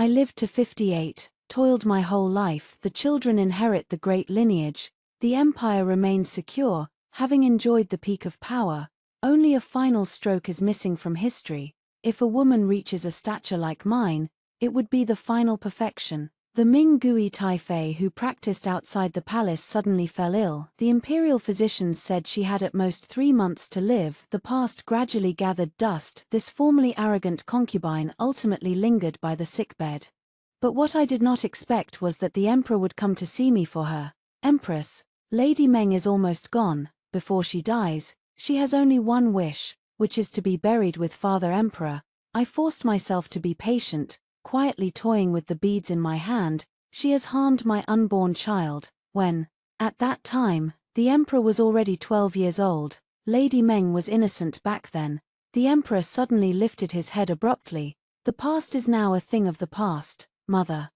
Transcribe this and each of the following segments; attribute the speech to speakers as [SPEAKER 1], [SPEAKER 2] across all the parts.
[SPEAKER 1] I lived to 58, toiled my whole life, the children inherit the great lineage, the empire remains secure, having enjoyed the peak of power, only a final stroke is missing from history. If a woman reaches a stature like mine, it would be the final perfection. The Ming Gui Taifei who practiced outside the palace suddenly fell ill. The imperial physicians said she had at most 3 months to live. The past gradually gathered dust. This formerly arrogant concubine ultimately lingered by the sickbed. But what I did not expect was that the emperor would come to see me for her. Empress, Lady Meng is almost gone. Before she dies, she has only one wish, which is to be buried with Father Emperor. I forced myself to be patient, quietly toying with the beads in my hand. She has harmed my unborn child. When, at that time, the emperor was already 12 years old, Lady Meng was innocent back then. The emperor suddenly lifted his head abruptly. The past is now a thing of the past, mother.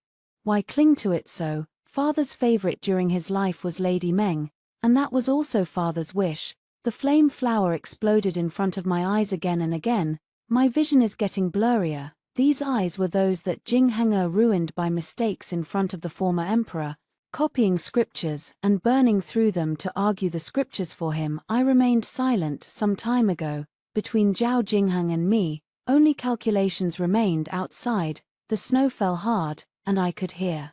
[SPEAKER 1] Why cling to it so? Father's favorite during his life was Lady Meng, and that was also father's wish. The flame flower exploded in front of my eyes again and again. My vision is getting blurrier. These eyes were those that Jing Henge ruined by mistakes in front of the former emperor, copying scriptures and burning through them to argue the scriptures for him. I remained silent. Some time ago, between Zhao Jingheng and me, only calculations remained. Outside, the snow fell hard, and I could hear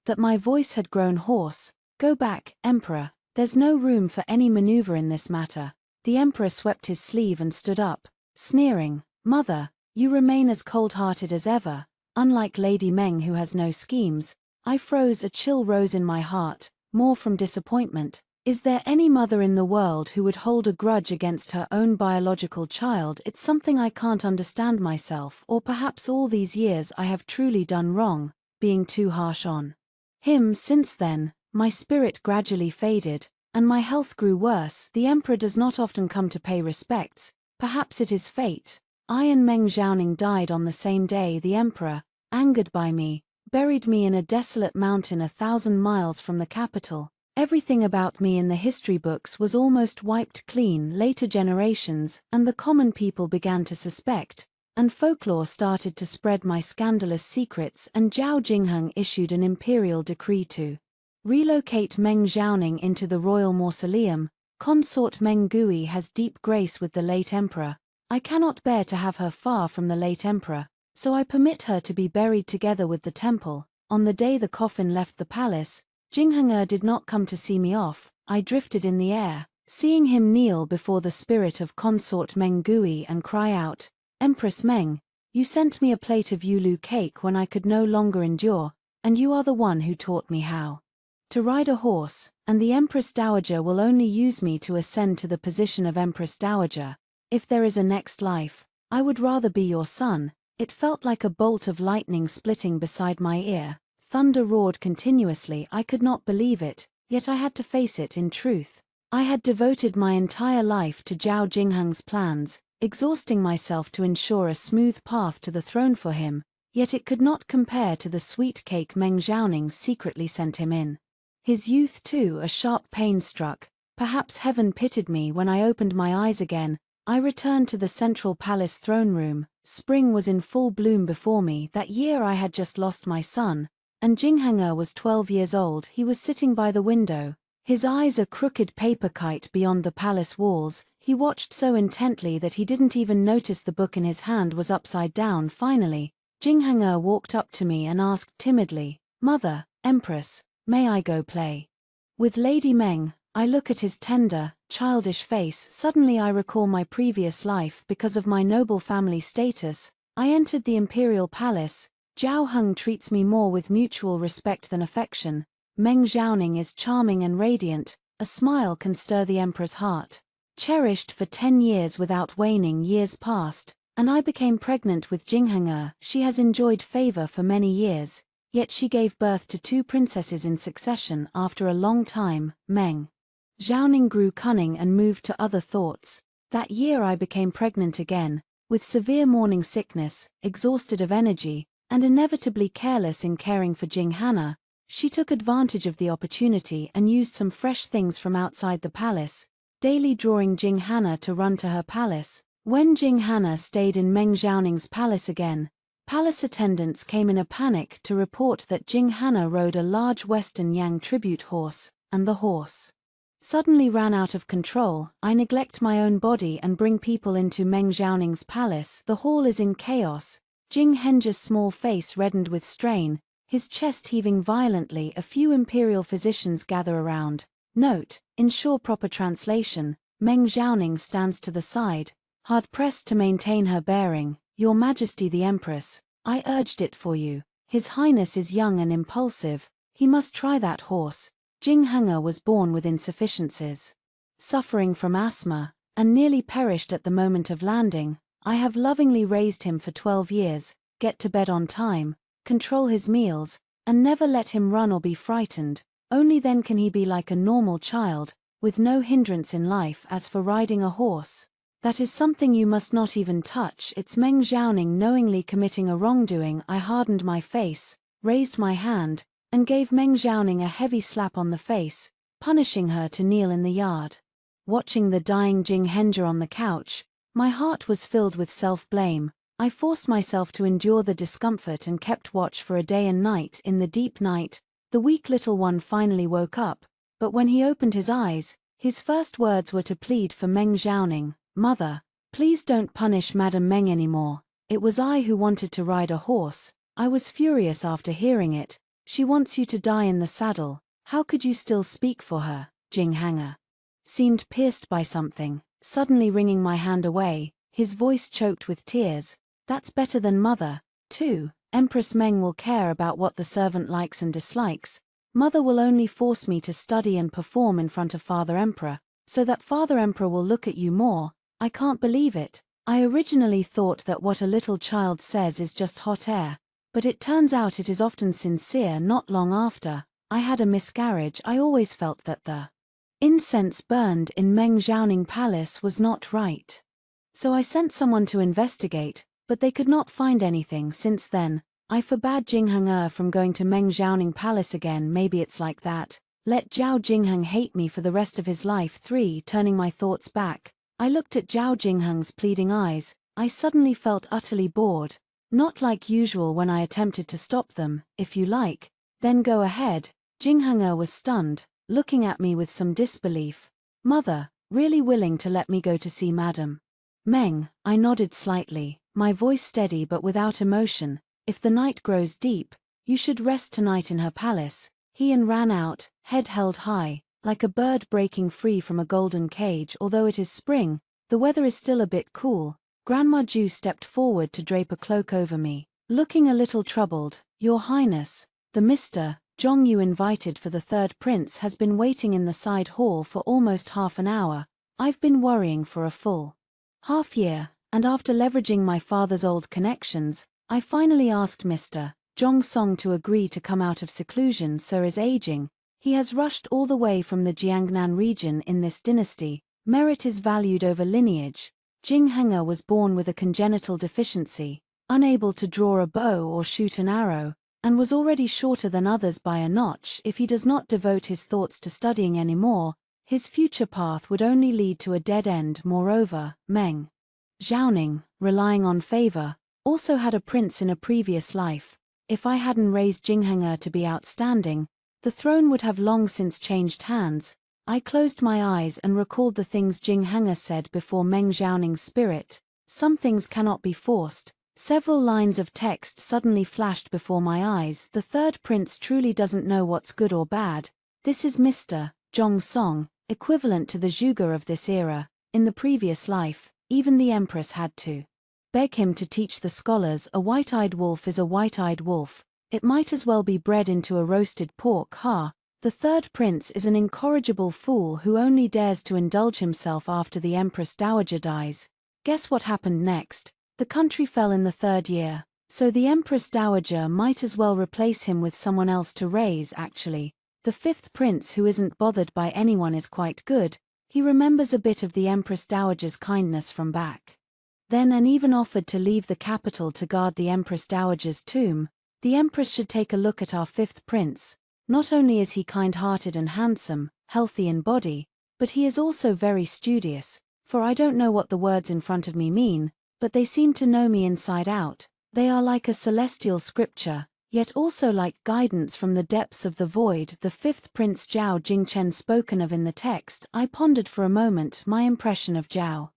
[SPEAKER 1] that my voice had grown hoarse. Go back, Emperor, there's no room for any maneuver in this matter. The emperor swept his sleeve and stood up, sneering. Mother, you remain as cold-hearted as ever, unlike Lady Meng who has no schemes. I froze. A chill rose in my heart, more from disappointment. Is there any mother in the world who would hold a grudge against her own biological child? It's something I can't understand myself, or perhaps all these years I have truly done wrong, being too harsh on him. Since then, my spirit gradually faded, and my health grew worse. The emperor does not often come to pay respects. Perhaps it is fate. I and Meng Zhaoning died on the same day. The emperor, angered by me, buried me in a desolate mountain 1,000 miles from the capital. Everything about me in the history books was almost wiped clean. Later generations, and the common people began to suspect, and folklore started to spread my scandalous secrets, and Zhao Jingheng issued an imperial decree to relocate Meng Zhaoning into the royal mausoleum. Consort Meng Gui has deep grace with the late emperor. I cannot bear to have her far from the late emperor, so I permit her to be buried together with the temple. On the day the coffin left the palace, Jingheng did not come to see me off. I drifted in the air, seeing him kneel before the spirit of consort Meng Gui and cry out, Empress Meng, you sent me a plate of yulu cake when I could no longer endure, and you are the one who taught me how to ride a horse, and the Empress Dowager will only use me to ascend to the position of Empress Dowager. If there is a next life, I would rather be your son. It felt like a bolt of lightning splitting beside my ear. Thunder roared continuously. I could not believe it, yet I had to face it. In truth, I had devoted my entire life to Zhao Jingheng's plans, exhausting myself to ensure a smooth path to the throne for him, yet it could not compare to the sweet cake Meng Zhaoning secretly sent him in his youth too. A sharp pain struck. Perhaps heaven pitied me. When I opened my eyes again, I returned to the central palace throne room. Spring was in full bloom before me. That year I had just lost my son, and Jingheng was 12 years old. He was sitting by the window, his eyes a crooked paper kite beyond the palace walls. He watched so intently that he didn't even notice the book in his hand was upside down. Finally, Jingheng walked up to me and asked timidly, Mother, Empress, may I go play with Lady Meng? I look at his tender, childish face. Suddenly I recall my previous life. Because of my noble family status, I entered the imperial palace. Zhao Heng treats me more with mutual respect than affection. Meng Zhaoning is charming and radiant. A smile can stir the emperor's heart. Cherished for 10 years without waning. Years passed, and I became pregnant with Jingheng. She has enjoyed favor for many years, yet she gave birth to 2 princesses in succession. After a long time, Meng Zhaoning grew cunning and moved to other thoughts. That year I became pregnant again, with severe morning sickness, exhausted of energy, and inevitably careless in caring for Jingheng. She took advantage of the opportunity and used some fresh things from outside the palace, daily drawing Jingheng to run to her palace. When Jingheng stayed in Meng Zhaoning's palace again, Palace attendants came in a panic to report that Jing Hannah rode a large Western Yang tribute horse, and the horse suddenly ran out of control. I neglect my own body and bring people into Meng Xiaoning's palace. The hall is in chaos. Jing Henge's small face reddened with strain, his chest heaving violently. A few imperial physicians gather around. Note: ensure proper translation. Meng Xiaoning stands to the side, hard-pressed to maintain her bearing. Your Majesty the Empress, I urged it for you. His Highness is young and impulsive. He must try that horse. Jing Henge was born with insufficiencies, suffering from asthma, and nearly perished at the moment of landing. I have lovingly raised him for 12 years, get to bed on time, control his meals, and never let him run or be frightened. Only then can he be like a normal child, with no hindrance in life. As for riding a horse, that is something you must not even touch. It's Meng Xiaoning knowingly committing a wrongdoing. I hardened my face, raised my hand, and gave Meng Xiaoning a heavy slap on the face, punishing her to kneel in the yard. Watching the dying Jing Henge on the couch, my heart was filled with self-blame. I forced myself to endure the discomfort and kept watch for a day and night. In the deep night, the weak little one finally woke up, but when he opened his eyes, his first words were to plead for Meng Xiaoning. Mother, please don't punish Madame Meng anymore. It was I who wanted to ride a horse. I was furious after hearing it. She wants you to die in the saddle. How could you still speak for her? Jing Henge seemed pierced by something, suddenly wringing my hand away, his voice choked with tears. That's better than mother, too. Empress Meng will care about what the servant likes and dislikes. Mother will only force me to study and perform in front of Father Emperor, so that Father Emperor will look at you more. I can't believe it. I originally thought that what a little child says is just hot air, but it turns out it is often sincere. Not long after I had a miscarriage, I always felt that the incense burned in Meng Xiaoning Palace was not right. So I sent someone to investigate, but they could not find anything. Since then, I forbade Jing Henge from going to Meng Xiaoning Palace again. Maybe it's like that. Let Zhao Jingheng hate me for the rest of his life. 3. Turning my thoughts back, I looked at Zhao Jingheng's pleading eyes. I suddenly felt utterly bored. Not like usual when I attempted to stop them. If you like, then go ahead. Jing Henge was stunned, looking at me with some disbelief. Mother, really willing to let me go to see Madame Meng? I nodded slightly, my voice steady but without emotion. If the night grows deep, you should rest tonight in her palace. He ran out, head held high, like a bird breaking free from a golden cage. Although it is spring, the weather is still a bit cool. Grandma Ju stepped forward to drape a cloak over me, looking a little troubled. Your Highness, the Mr. Zhong you invited for the third prince has been waiting in the side hall for almost half an hour. I've been worrying for a full half-year, and after leveraging my father's old connections, I finally asked Mr. Zhong Song to agree to come out of seclusion. Sir is aging. He has rushed all the way from the Jiangnan region. In this dynasty, merit is valued over lineage. Jing Henge was born with a congenital deficiency, unable to draw a bow or shoot an arrow, and was already shorter than others by a notch. If he does not devote his thoughts to studying anymore, his future path would only lead to a dead end. Moreover, Meng Xiaoning, relying on favor, also had a prince in a previous life. If I hadn't raised Jing Henge to be outstanding, the throne would have long since changed hands. I closed my eyes and recalled the things Jing Henge said before Meng Xiaoning's spirit. Some things cannot be forced. Several lines of text suddenly flashed before my eyes. The third prince truly doesn't know what's good or bad. This is Mr. Zhong Song, equivalent to the Zhuge of this era. In the previous life, even the empress had to beg him to teach the scholars. A white-eyed wolf is a white-eyed wolf. It might as well be bred into a roasted pork. The third prince is an incorrigible fool who only dares to indulge himself after the Empress Dowager dies. Guess what happened next? The country fell in the third year, so the Empress Dowager might as well replace him with someone else to raise. Actually, the fifth prince, who isn't bothered by anyone, is quite good. He remembers a bit of the Empress Dowager's kindness from back then and even offered to leave the capital to guard the Empress Dowager's tomb. The Empress should take a look at our fifth prince. Not only is he kind-hearted and handsome, healthy in body, but he is also very studious. For I don't know what the words in front of me mean, but they seem to know me inside out. They are like a celestial scripture, yet also like guidance from the depths of the void. The fifth prince Zhao Jingchen spoken of in the text. I pondered for a moment my impression of Zhao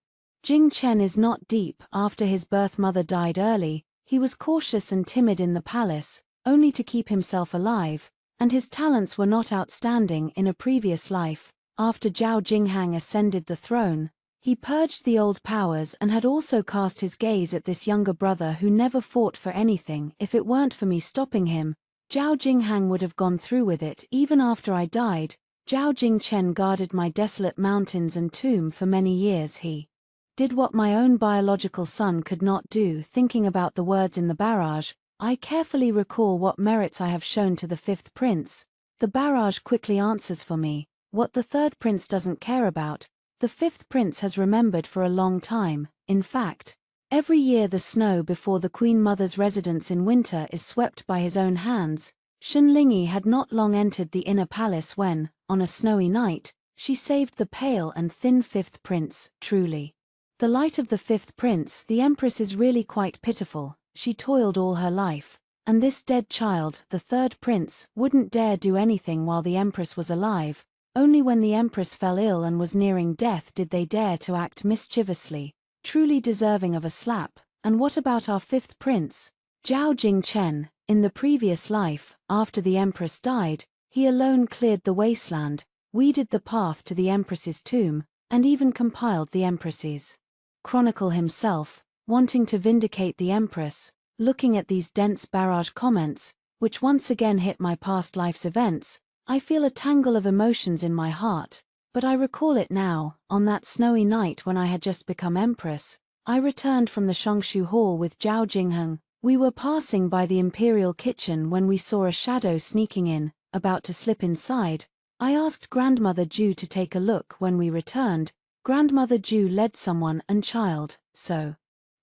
[SPEAKER 1] Jingchen is not deep. After his birth mother died early, he was cautious and timid in the palace, only to keep himself alive, and his talents were not outstanding. In a previous life, after Zhao Jinghang ascended the throne, he purged the old powers and had also cast his gaze at this younger brother who never fought for anything. If it weren't for me stopping him, Zhao Jinghang would have gone through with it. Even after I died, Zhao Jingchen guarded my desolate mountains and tomb for many years. He did what my own biological son could not do. Thinking about the words in the barrage, I carefully recall what merits I have shown to the fifth prince. The barrage quickly answers for me what the third prince doesn't care about. The fifth prince has remembered for a long time. In fact, every year the snow before the Queen Mother's residence in winter is swept by his own hands. Shunlingi had not long entered the inner palace when, on a snowy night, she saved the pale and thin fifth prince. Truly, the light of the fifth prince, the empress, is really quite pitiful. She toiled all her life, and this dead child, the third prince, wouldn't dare do anything while the empress was alive. Only when the empress fell ill and was nearing death did they dare to act mischievously, truly deserving of a slap. And what about our fifth prince, Zhao Jingchen? In the previous life, after the empress died, he alone cleared the wasteland, weeded the path to the empress's tomb, and even compiled the empress's chronicle himself, wanting to vindicate the empress. Looking at these dense barrage comments, which once again hit my past life's events, I feel a tangle of emotions in my heart. But I recall it now. On that snowy night when I had just become empress, I returned from the Shongshu Hall with Zhao Jingheng. We were passing by the imperial kitchen when we saw a shadow sneaking in, about to slip inside. I asked Grandmother Ju to take a look. When we returned, Grandmother Ju led someone and child, so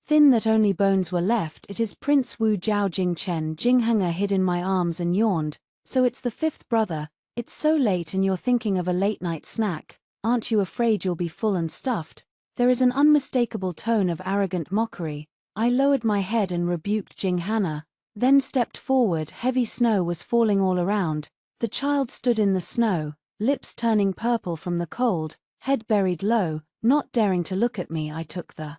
[SPEAKER 1] thin that only bones were left. It is Prince Wu. Zhao Jingchen. Jinghenger hid in my arms and yawned. So it's the fifth brother. It's so late and you're thinking of a late-night snack. Aren't you afraid you'll be full and stuffed? There is an unmistakable tone of arrogant mockery. I lowered my head and rebuked Jinghana, then stepped forward. Heavy snow was falling all around. The child stood in the snow, lips turning purple from the cold, head buried low, not daring to look at me. I took the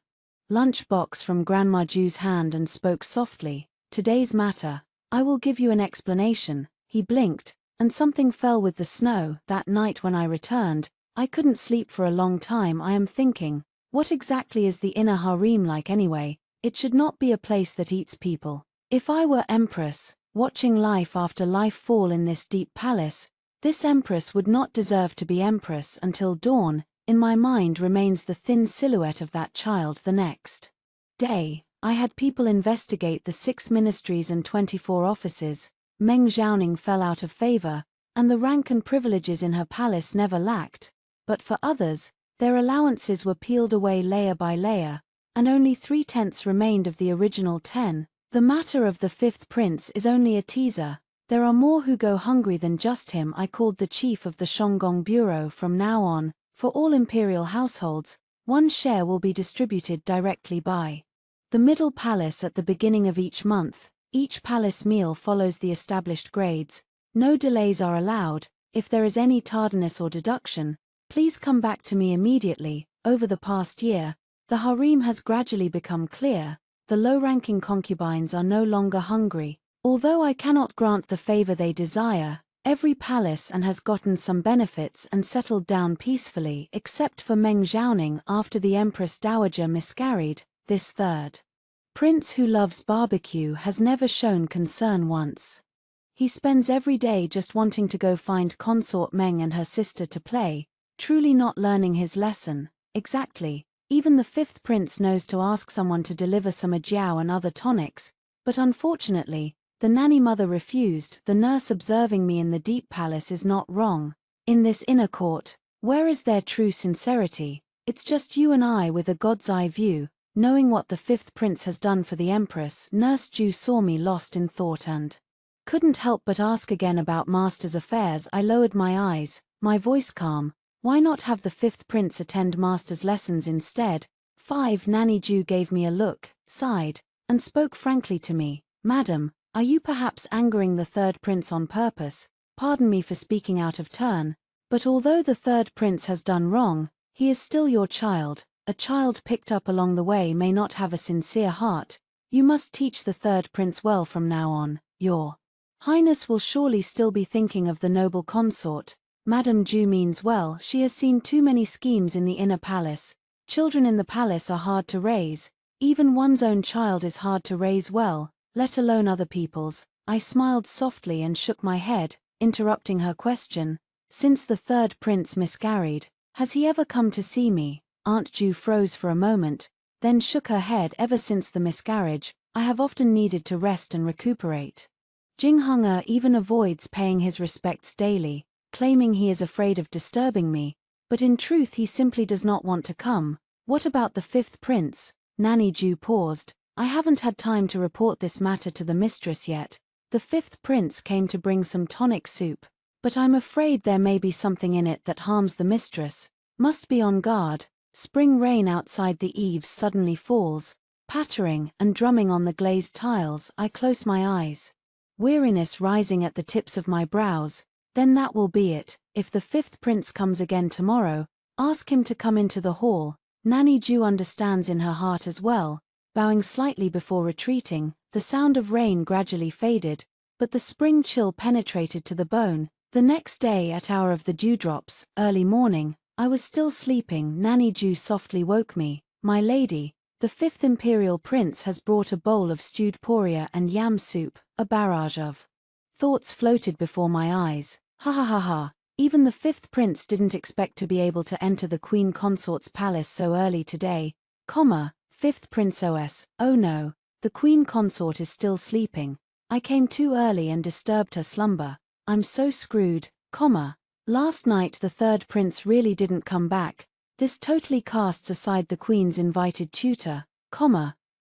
[SPEAKER 1] lunchbox from Grandma Ju's hand and spoke softly. Today's matter. I will give you an explanation. He blinked, and something fell with the snow. That night when I returned, I couldn't sleep for a long time. I am thinking, what exactly is the inner harem like anyway? It should not be a place that eats people. If I were empress, watching life after life fall in this deep palace, this empress would not deserve to be empress until dawn. In my mind remains the thin silhouette of that child. The next day, I had people investigate the 6 ministries and 24 offices. Meng Xiaoning fell out of favor, and the rank and privileges in her palace never lacked. But for others, their allowances were peeled away layer by layer, and only 3/10 remained of the original 10. The matter of the fifth prince is only a teaser. There are more who go hungry than just him. I called the chief of the Shanggong Bureau. From now on, for all imperial households, 1 share will be distributed directly by the middle palace at the beginning of each month. Each palace meal follows the established grades. No delays are allowed. If there is any tardiness or deduction, please come back to me immediately. Over the past year, the harem has gradually become clear. The low-ranking concubines are no longer hungry. Although I cannot grant the favor they desire, every palace and has gotten some benefits and settled down peacefully, except for Meng Xiaoning. After the Empress Dowager miscarried, this third prince who loves barbecue has never shown concern once. He spends every day just wanting to go find consort Meng and her sister to play, truly not learning his lesson. Exactly. Even the fifth prince knows to ask someone to deliver some ajiao and other tonics, but unfortunately, the nanny mother refused. The nurse observing me in the deep palace is not wrong. In this inner court, where is their true sincerity? It's just you and I with a god's eye view, knowing what the fifth prince has done for the empress. Nurse Ju saw me lost in thought and couldn't help but ask again about master's affairs. I lowered my eyes, my voice calm. Why not have the fifth prince attend master's lessons instead? 5. Nanny Ju gave me a look, sighed, and spoke frankly to me. Madam, are you perhaps angering the third prince on purpose? Pardon me for speaking out of turn, but although the third prince has done wrong, he is still your child. A child picked up along the way may not have a sincere heart. You must teach the third prince well from now on. Your Highness will surely still be thinking of the noble consort. Madame Ju means well, she has seen too many schemes in the inner palace. Children in the palace are hard to raise. Even one's own child is hard to raise well, let alone other people's. I smiled softly and shook my head, interrupting her question. Since the third prince miscarried, has he ever come to see me? Aunt Ju froze for a moment, then shook her head. Ever since the miscarriage, I have often needed to rest and recuperate. Jing Hong'er even avoids paying his respects daily, claiming he is afraid of disturbing me, but in truth he simply does not want to come. What about the fifth prince? Nanny Ju paused. I haven't had time to report this matter to the mistress yet. The fifth prince came to bring some tonic soup, but I'm afraid there may be something in it that harms the mistress. Must be on guard. Spring rain outside the eaves suddenly falls, pattering and drumming on the glazed tiles. I close my eyes, weariness rising at the tips of my brows. Then that will be it. If the fifth prince comes again tomorrow, ask him to come into the hall. Nanny Ju understands in her heart as well. Bowing slightly before retreating, the sound of rain gradually faded, but the spring chill penetrated to the bone. The next day at hour of the dewdrops, early morning, I was still sleeping. Nanny Ju softly woke me. My lady, the fifth imperial prince has brought a bowl of stewed poria and yam soup. A barrage of thoughts floated before my eyes. Ha ha ha ha. Even the fifth prince didn't expect to be able to enter the queen consort's palace so early today. Fifth prince OS. Oh no, the queen consort is still sleeping. I came too early and disturbed her slumber. I'm so screwed. Last night the third prince really didn't come back. This totally casts aside the queen's invited tutor.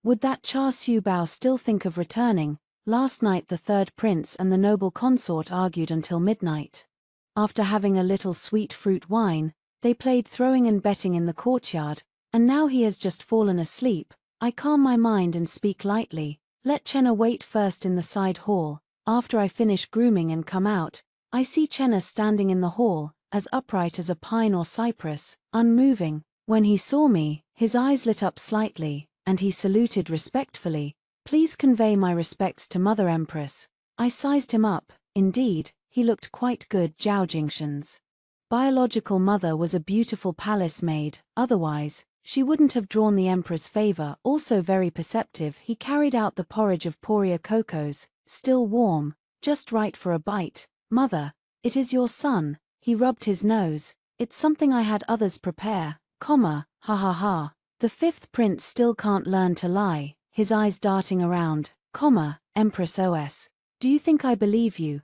[SPEAKER 1] Would that Cha Su Bao still think of returning? Last night the third prince and the noble consort argued until midnight. After having a little sweet fruit wine, they played throwing and betting in the courtyard, and now he has just fallen asleep. I calm my mind and speak lightly. Let Chenna wait first in the side hall. After I finish grooming and come out, I see Chenna standing in the hall, as upright as a pine or cypress, unmoving. When he saw me, his eyes lit up slightly, and he saluted respectfully. Please convey my respects to Mother Empress. I sized him up. Indeed, he looked quite good. Zhao Jingshan's biological mother was a beautiful palace maid, otherwise, she wouldn't have drawn the Emperor's favor. Also very perceptive, he carried out the porridge of poria cocos, still warm, just right for a bite. Mother, it is your son. He rubbed his nose. It's something I had others prepare. Ha ha ha. The fifth prince still can't learn to lie, his eyes darting around. Empress OS. Do you think I believe you?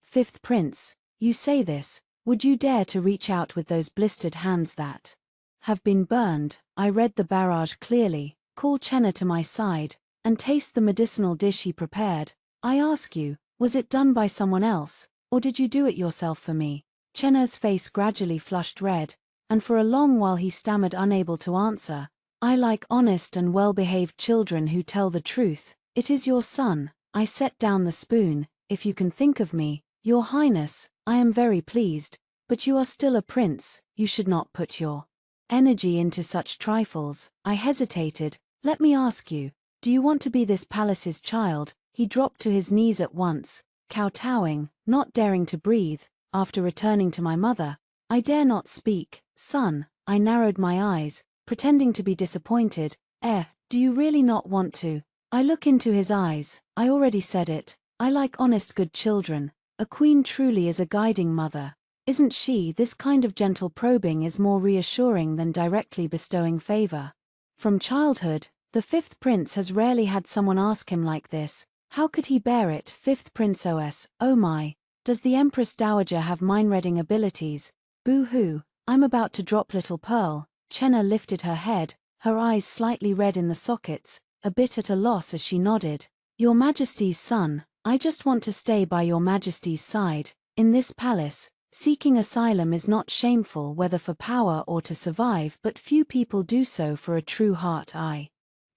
[SPEAKER 1] Fifth prince. You say this. Would you dare to reach out with those blistered hands that have been burned? I read the barrage clearly. Call Chenna to my side, and taste the medicinal dish he prepared. I ask you, was it done by someone else, or did you do it yourself for me? Chenna's face gradually flushed red, and for a long while he stammered, unable to answer. I like honest and well-behaved children who tell the truth. It is your son. I set down the spoon. If you can think of me, Your Highness, I am very pleased, but you are still a prince. You should not put your energy into such trifles. I hesitated. Let me ask you, do you want to be this palace's child? He dropped to his knees at once, kowtowing, not daring to breathe. After returning to my mother, I dare not speak. Son, I narrowed my eyes, pretending to be disappointed. Do you really not want to? I look into his eyes. I already said it. I like honest good children. A queen truly is a guiding mother, isn't she? This kind of gentle probing is more reassuring than directly bestowing favor. From childhood, the fifth prince has rarely had someone ask him like this. How could he bear it? Fifth prince OS. Oh my, does the Empress Dowager have mind-reading abilities? Boo-hoo, I'm about to drop little Pearl. Chenna lifted her head, her eyes slightly red in the sockets, a bit at a loss as she nodded. Your Majesty's son, I just want to stay by your Majesty's side. In this palace, seeking asylum is not shameful whether for power or to survive, but few people do so for a true heart. I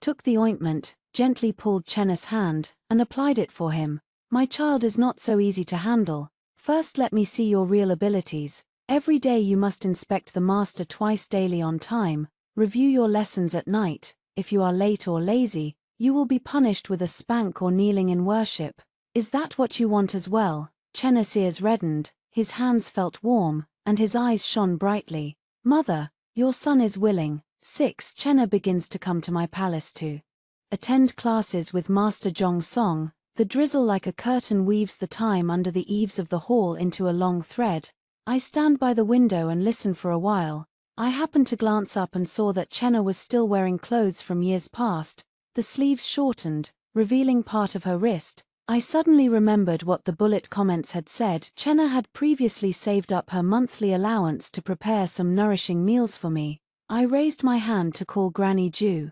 [SPEAKER 1] took the ointment, gently pulled Chenna's hand, and applied it for him. My child is not so easy to handle. First let me see your real abilities. Every day you must inspect the master twice daily on time, review your lessons at night. If you are late or lazy, you will be punished with a spank or kneeling in worship. Is that what you want as well? Chenna's ears reddened, his hands felt warm, and his eyes shone brightly. Mother, your son is willing. 6. Chenna begins to come to my palace to attend classes with Master Jong Song. The drizzle like a curtain weaves the time under the eaves of the hall into a long thread. I stand by the window and listen for a while. I happened to glance up and saw that Chenna was still wearing clothes from years past, the sleeves shortened, revealing part of her wrist. I suddenly remembered what the bullet comments had said. Chenna had previously saved up her monthly allowance to prepare some nourishing meals for me. I raised my hand to call Granny Ju.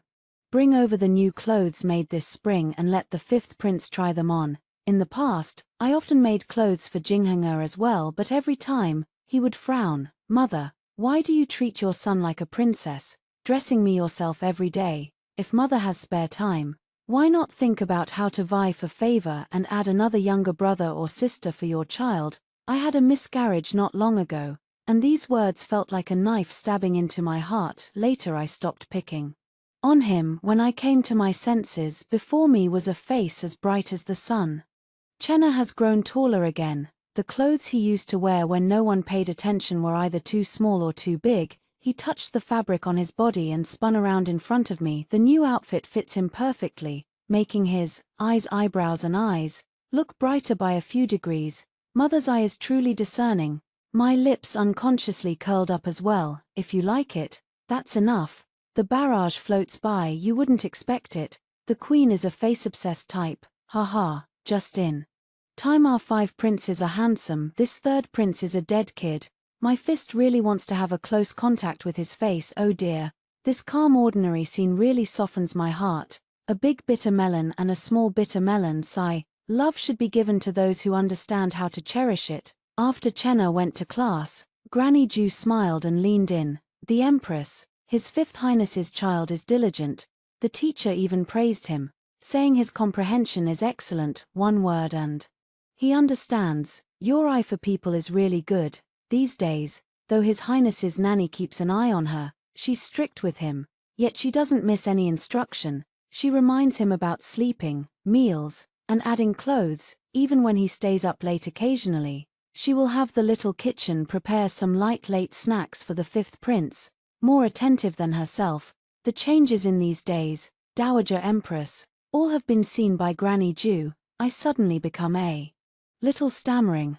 [SPEAKER 1] Bring over the new clothes made this spring and let the 5th prince try them on. In the past, I often made clothes for Jinghenger as well, but every time, he would frown. Mother, why do you treat your son like a princess, dressing me yourself every day? If mother has spare time, why not think about how to vie for favor and add another younger brother or sister for your child? I had a miscarriage not long ago, and these words felt like a knife stabbing into my heart. Later I stopped picking on him. When I came to my senses, before me was a face as bright as the sun. Chenna has grown taller again. The clothes he used to wear when no one paid attention were either too small or too big. He touched the fabric on his body and spun around in front of me. The new outfit fits him perfectly, making his eyebrows and eyes look brighter by a few degrees. Mother's eye is truly discerning. My lips unconsciously curled up as well. If you like it, that's enough. The barrage floats by, you wouldn't expect it. The queen is a face-obsessed type. Haha, just in time our 5 princes are handsome. This 3rd prince is a dead kid. My fist really wants to have a close contact with his face. Oh dear. This calm ordinary scene really softens my heart. A big bitter melon and a small bitter melon sigh. Love should be given to those who understand how to cherish it. After Chenna went to class, Granny Ju smiled and leaned in. The Empress, His 5th Highness's child, is diligent. The teacher even praised him, saying his comprehension is excellent, one word and he understands. Your eye for people is really good. These days, though His Highness's nanny keeps an eye on her, she's strict with him, yet she doesn't miss any instruction. She reminds him about sleeping, meals, and adding clothes, even when he stays up late occasionally. She will have the little kitchen prepare some light late snacks for the 5th prince, more attentive than herself. The changes in these days, Dowager Empress, all have been seen by Granny Ju. I suddenly become a little stammering.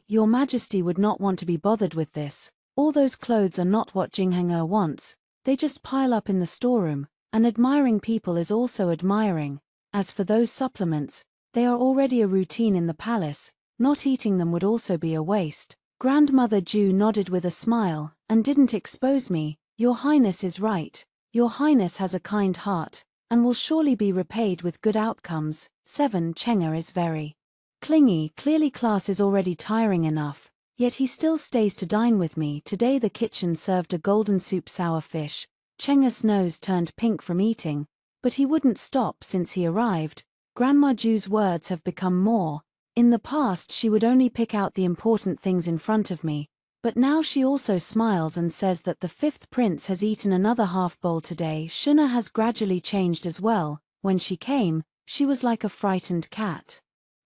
[SPEAKER 1] Your Majesty would not want to be bothered with this. All those clothes are not what Jinghenger wants. They just pile up in the storeroom, and admiring people is also admiring. As for those supplements, they are already a routine in the palace. Not eating them would also be a waste. Grandmother Ju nodded with a smile, and didn't expose me. Your Highness is right. Your Highness has a kind heart, and will surely be repaid with good outcomes. 7. Chenga is very clingy. Clearly class is already tiring enough, yet he still stays to dine with me. Today the kitchen served a golden soup sour fish. Chenga's nose turned pink from eating, but he wouldn't stop since he arrived. Grandma Ju's words have become more. In the past she would only pick out the important things in front of me, but now she also smiles and says that the 5th prince has eaten another half bowl today. Shuna has gradually changed as well. When she came, she was like a frightened cat,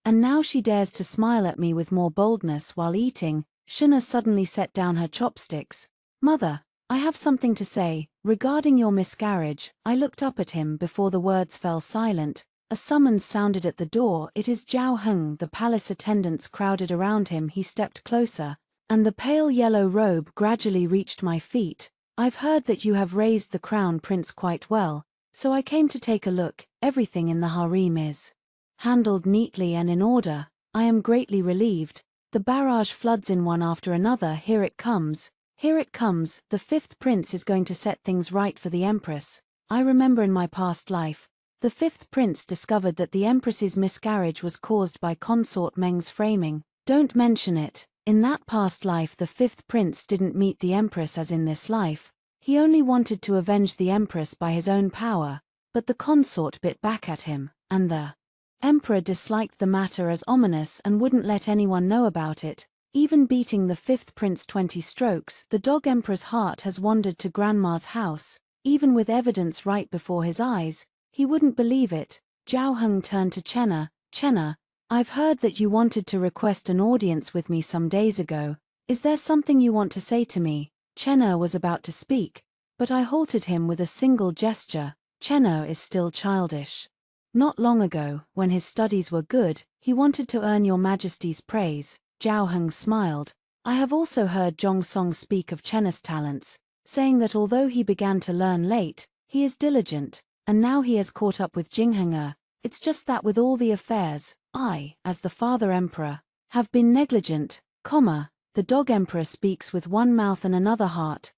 [SPEAKER 1] and now she dares to smile at me with more boldness while eating. Shuna suddenly set down her chopsticks. Mother, I have something to say. Regarding your miscarriage. I looked up at him before the words fell silent. A summons sounded at the door. It is Zhao Heng. The palace attendants crowded around him. He stepped closer, and the pale yellow robe gradually reached my feet. I've heard that you have raised the crown prince quite well, so I came to take a look. Everything in the harem is handled neatly and in order. I am greatly relieved. The barrage floods in one after another. Here it comes. Here it comes. The 5th prince is going to set things right for the Empress. I remember in my past life, the 5th prince discovered that the Empress's miscarriage was caused by consort Meng's framing. Don't mention it. In that past life the 5th prince didn't meet the Empress as in this life. He only wanted to avenge the Empress by his own power. but the consort bit back at him, and the emperor disliked the matter as ominous and wouldn't let anyone know about it, even beating the fifth prince 20 strokes. The dog emperor's heart has wandered to grandma's house, even with evidence right before his eyes. He wouldn't believe it. Zhao Heng turned to Chenna. Chenna, I've heard that you wanted to request an audience with me some days ago. Is there something you want to say to me? Chenna was about to speak, but I halted him with a single gesture. Chenna is still childish. Not long ago, when his studies were good, he wanted to earn your majesty's praise. Zhao Heng smiled. I have also heard Zhong Song speak of Chenna's talents, saying that although he began to learn late, he is diligent, and now he has caught up with Jinghenger. It's just that with all the affairs, I, as the father emperor, have been negligent, the dog emperor speaks with one mouth and another heart,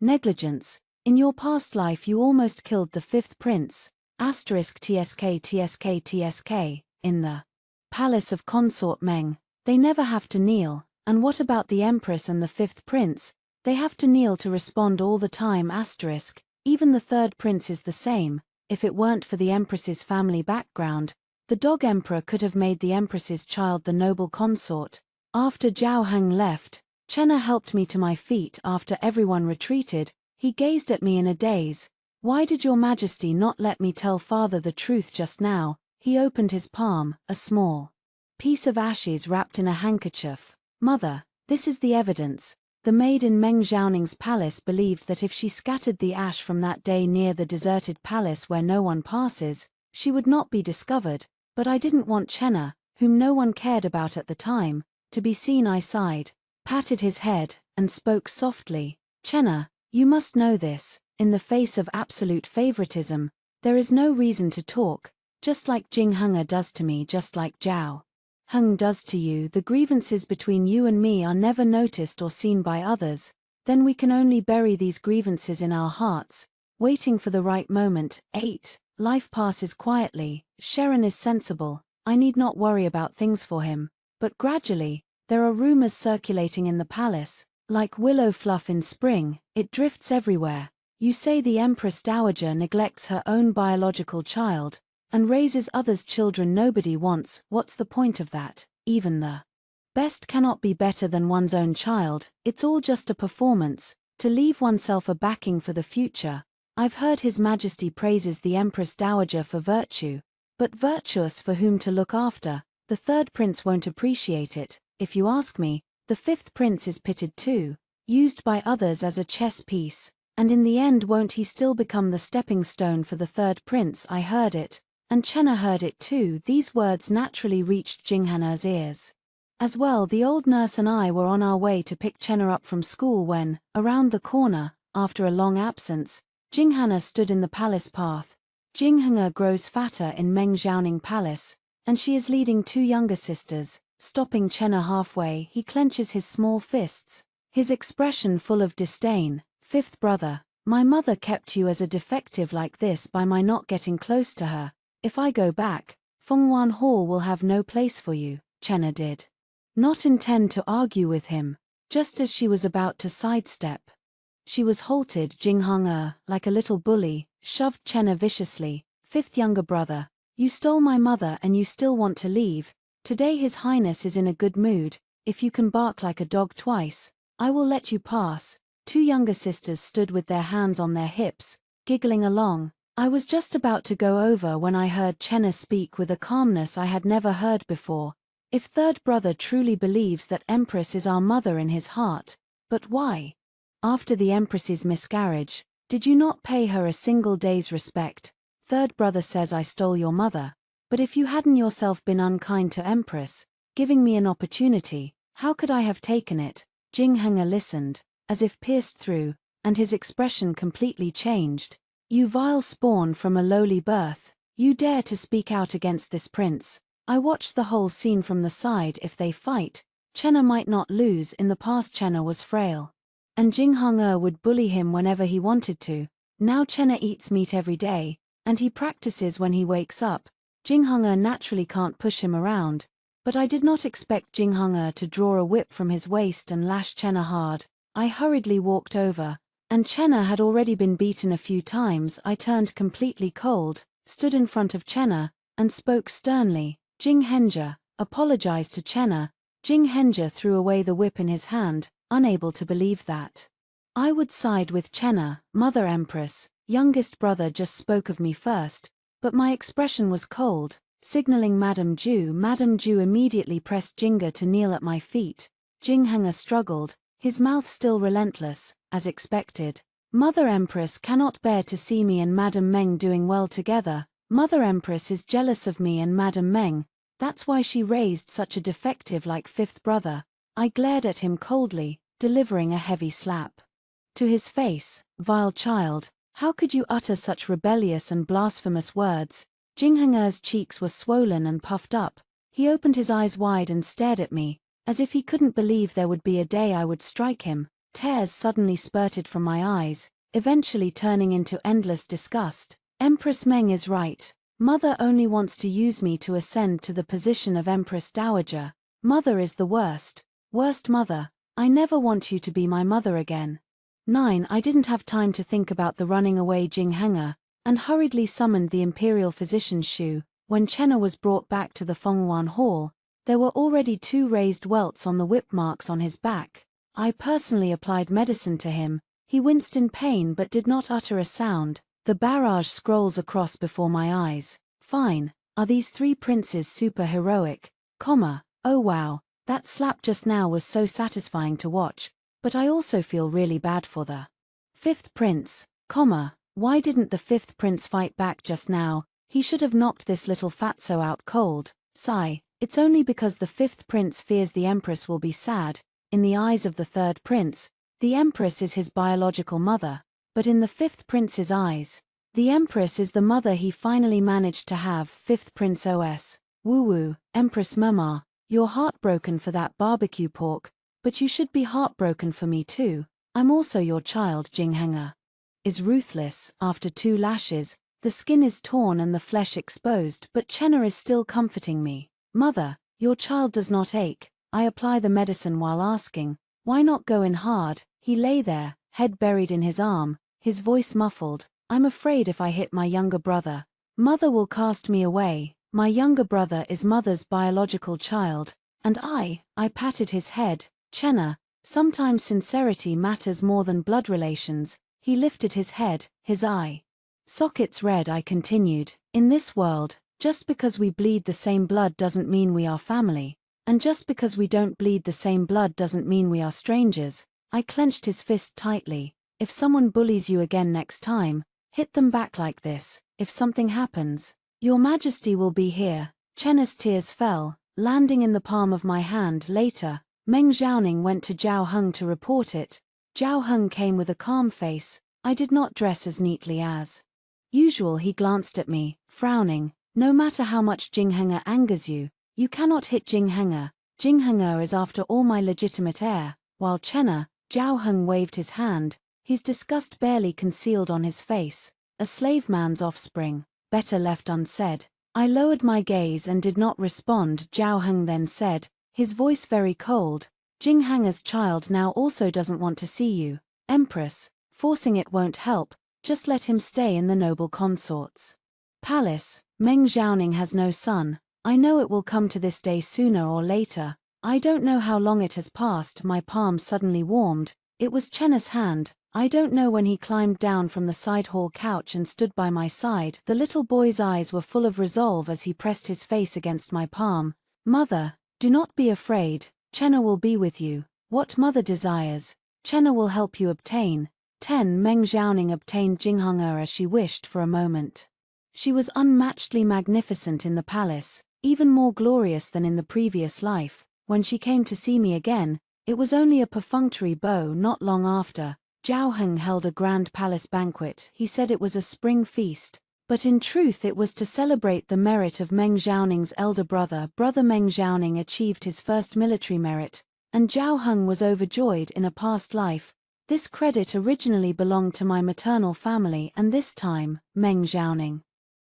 [SPEAKER 1] negligence. In your past life you almost killed the fifth prince, *TSK. In the palace of consort Meng, they never have to kneel, and what about the empress and the fifth prince? They have to kneel to respond all the time, *. Even the third prince is the same. If it weren't for the empress's family background, the dog emperor could have made the empress's child the noble consort. After Zhao Heng left, Chenna helped me to my feet. After everyone retreated, he gazed at me in a daze. Why did your majesty not let me tell father the truth just now? He opened his palm, a small piece of ashes wrapped in a handkerchief. Mother, this is the evidence. The maid in Meng Xiaoning's palace believed that if she scattered the ash from that day near the deserted palace where no one passes, she would not be discovered, but I didn't want Chenna, whom no one cared about at the time, to be seen. I sighed, patted his head, and spoke softly. Chenna, you must know this, in the face of absolute favoritism, there is no reason to talk, just like Jinghenger does to me, just like Zhao Heng does to you. The grievances between you and me are never noticed or seen by others, then we can only bury these grievances in our hearts, waiting for the right moment. 8. Life passes quietly. Sharon is sensible, I need not worry about things for him, but gradually, there are rumors circulating in the palace, like willow fluff in spring, it drifts everywhere. You say the Empress Dowager neglects her own biological child, and raises others' children nobody wants. What's the point of that? Even the best cannot be better than one's own child. It's all just a performance, to leave oneself a backing for the future. I've heard His Majesty praises the Empress Dowager for virtue, but virtuous for whom to look after. The third prince won't appreciate it. If you ask me, the fifth prince is pitted too, used by others as a chess piece, and in the end won't he still become the stepping stone for the third prince? I heard it, and Chenna heard it too. These words naturally reached Jinghanna's ears. As well, the old nurse and I were on our way to pick Chenna up from school when, around the corner, after a long absence, Jinghanna stood in the palace path. Jinghanna grows fatter in Meng Xiaoning Palace, and she is leading 2 younger sisters. Stopping Chenna halfway, he clenches his small fists, his expression full of disdain. Fifth brother, my mother kept you as a defective like this by my not getting close to her. If I go back, Fengwan Hall will have no place for you. Chenna did not intend to argue with him. Just as she was about to sidestep, she was halted. Jinghenger, like a little bully, shoved Chenna viciously. Fifth younger brother, you stole my mother and you still want to leave. Today His Highness is in a good mood. If you can bark like a dog twice, I will let you pass. 2 younger sisters stood with their hands on their hips, giggling along. I was just about to go over when I heard Chenna speak with a calmness I had never heard before. If third brother truly believes that Empress is our mother in his heart, but why? After the Empress's miscarriage, did you not pay her a single day's respect? Third brother says I stole your mother, but if you hadn't yourself been unkind to Empress, giving me an opportunity, how could I have taken it? Jinghenger listened, as if pierced through, and his expression completely changed. You vile spawn from a lowly birth, you dare to speak out against this prince. I watched the whole scene from the side. If they fight, Chenna might not lose. In the past Chenna was frail, and Jinghenger would bully him whenever he wanted to. Now Chenna eats meat every day, and he practices when he wakes up. Jinghenger naturally can't push him around, but I did not expect Jinghenger to draw a whip from his waist and lash Chenna hard. I hurriedly walked over, And Chenna had already been beaten a few times. I turned completely cold, stood in front of Chenna, and spoke sternly. Jing Henja, apologize to Chenna. Jing Henja threw away the whip in his hand, unable to believe that I would side with Chenna. Mother Empress, youngest brother just spoke of me first, but my expression was cold, signaling Madame Ju. Madame Ju immediately pressed Jinga to kneel at my feet. Jing Henga struggled, his mouth still relentless, as expected. Mother Empress cannot bear to see me and Madame Meng doing well together. Mother Empress is jealous of me and Madame Meng, that's why she raised such a defective like fifth brother. I glared at him coldly, delivering a heavy slap to his face. Vile child, how could you utter such rebellious and blasphemous words? Jing Henge's cheeks were swollen and puffed up. He opened his eyes wide and stared at me, as if he couldn't believe there would be a day I would strike him. Tears suddenly spurted from my eyes, eventually turning into endless disgust. Empress Meng is right. Mother only wants to use me to ascend to the position of Empress Dowager. Mother is the worst mother. I never want you to be my mother again. 9. I didn't have time to think about the running away Jing Henge, and hurriedly summoned the imperial physician Shu. When Chenna was brought back to the Fenghuan Hall, there were already 2 raised welts on the whip marks on his back. I personally applied medicine to him. He winced in pain but did not utter a sound. The barrage scrolls across before my eyes. Fine. Are these 3 princes super heroic? Oh wow, that slap just now was so satisfying to watch, but I also feel really bad for the 5th prince. Why didn't the 5th prince fight back just now? He should have knocked this little fatso out cold. Sigh. It's only because the 5th prince fears the empress will be sad. In the eyes of the 3rd prince, the empress is his biological mother, but in the 5th prince's eyes, the empress is the mother he finally managed to have. 5th prince OS. Woo-woo, Empress Mama, you're heartbroken for that barbecue pork, but you should be heartbroken for me too. I'm also your child. Jing Henge is ruthless. After 2 lashes, the skin is torn and the flesh exposed, but Chenna is still comforting me. Mother, your child does not ache. I apply the medicine while asking, why not go in hard? He lay there, head buried in his arm, his voice muffled. I'm afraid if I hit my younger brother, Mother will cast me away. My younger brother is Mother's biological child, and I patted his head. Chenna, sometimes sincerity matters more than blood relations. He lifted his head, his eye sockets red. I continued, in this world, just because we bleed the same blood doesn't mean we are family, and just because we don't bleed the same blood doesn't mean we are strangers. I clenched his fist tightly. If someone bullies you again next time, hit them back like this. If something happens, Your Majesty will be here. Chenna's tears fell, landing in the palm of my hand. Later, Meng Zhaoning went to Zhao Heng to report it. Zhao Heng came with a calm face. I did not dress as neatly as usual. He glanced at me, frowning. No matter how much Jing Henge angers you, you cannot hit Jing Henge. Jing Henge is after all my legitimate heir. While Chenna, Zhao Heng waved his hand, his disgust barely concealed on his face. A slave man's offspring, better left unsaid. I lowered my gaze and did not respond. Zhao Heng then said, his voice very cold, Jing Henge's child now also doesn't want to see you, Empress. Forcing it won't help, just let him stay in the noble consort's palace. Meng Zhaoning has no son. I know it will come to this day sooner or later. I don't know how long it has passed. My palm suddenly warmed. It was Chenna's hand. I don't know when he climbed down from the side hall couch and stood by my side. The little boy's eyes were full of resolve as he pressed his face against my palm. Mother, do not be afraid. Chenna will be with you. What Mother desires, Chenna will help you obtain. 10. Meng Zhaoning obtained Jing Henge as she wished for a moment. She was unmatchedly magnificent in the palace, even more glorious than in the previous life. When she came to see me again, it was only a perfunctory bow. Not long after, Zhao Heng held a grand palace banquet. He said it was a spring feast, but in truth it was to celebrate the merit of Meng Zhaoning's elder brother. Brother Meng Zhaoning achieved his first military merit, and Zhao Heng was overjoyed. In a past life, this credit originally belonged to my maternal family, and this time, Meng Zhaoning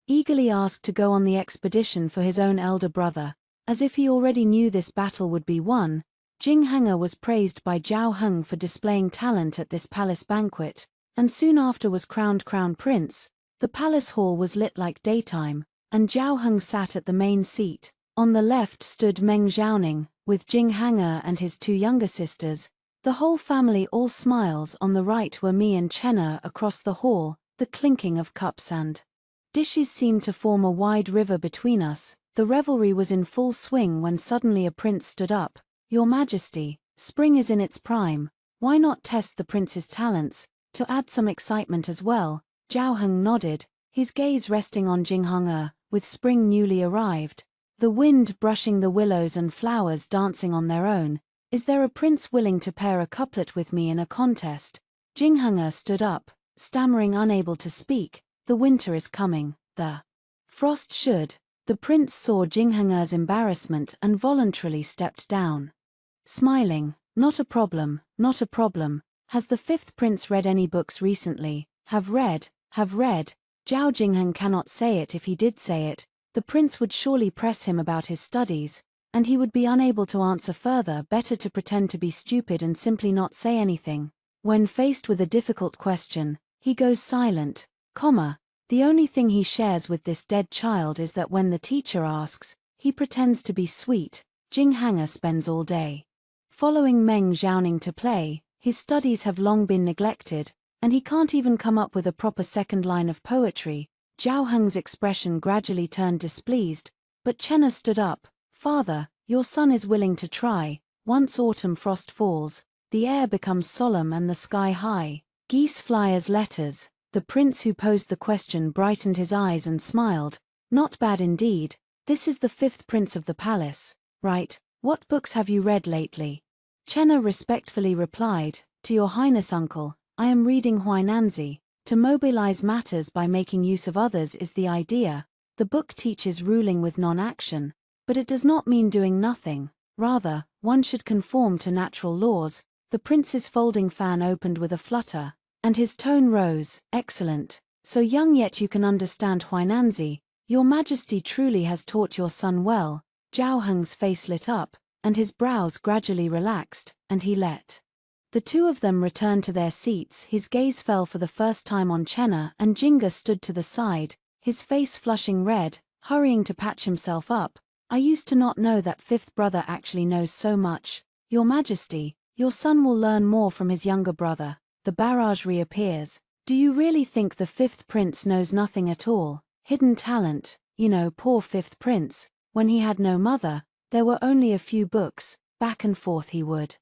[SPEAKER 1] eagerly asked to go on the expedition for his own elder brother, as if he already knew this battle would be won. Jing Henge was praised by Zhao Heng for displaying talent at this palace banquet. and soon after was crowned crown prince. The palace hall was lit like daytime, and Zhao Heng sat at the main seat. On the left stood Meng Xiaoning, with Jing Hanger and his two younger sisters, the whole family all smiles. On the right were me and Chenna. Across the hall, the clinking of cups and dishes seemed to form a wide river between us. The revelry was in full swing when suddenly a prince stood up. "Your Majesty, spring is in its prime. Why not test the prince's talents, to add some excitement as well?" Zhao Heng nodded, his gaze resting on Jing Hanger, with spring newly arrived, the wind brushing the willows and flowers dancing on their own. "Is there a prince willing to pair a couplet with me in a contest?" Jing Hanger stood up, stammering, unable to speak. "The winter is coming, the frost should." The prince saw Jing Hanger's embarrassment and voluntarily stepped down. Smiling, "Not a problem, not a problem. Has the fifth prince read any books recently?" Have read. Zhao Jingheng cannot say it. If he did say it, the prince would surely press him about his studies, and he would be unable to answer further. Better to pretend to be stupid and simply not say anything. When faced with a difficult question, he goes silent, the only thing he shares with this dead child is that when the teacher asks, he pretends to be sweet. Jing Hanger spends all day following Meng Xiaoning to play. His studies have long been neglected, and he can't even come up with a proper second line of poetry. Zhao Heng's expression gradually turned displeased, but Chenna stood up. "Father, your son is willing to try." Once autumn frost falls, the air becomes solemn and the sky high. Geese fly as letters. The prince who posed the question brightened his eyes and smiled. "Not bad indeed. This is the fifth prince of the palace, right? What books have you read lately?" Chenna respectfully replied, "To your highness, uncle, I am reading Huainanzi. To mobilize matters by making use of others is the idea. The book teaches ruling with non-action, but it does not mean doing nothing. Rather, one should conform to natural laws." The prince's folding fan opened with a flutter, and his tone rose. "Excellent. So young yet you can understand Huainanzi. Your Majesty truly has taught your son well." Zhao Heng's face lit up, and his brows gradually relaxed, and he let the two of them return to their seats. His gaze fell for the first time on Chenna, and Jinga stood to the side, his face flushing red, hurrying to patch himself up. "I used to not know that fifth brother actually knows so much. Your Majesty, your son will learn more from his younger brother." The barrage reappears. "Do you really think the fifth prince knows nothing at all? Hidden talent, poor fifth prince. When he had no mother, there were only a few books, back and forth he would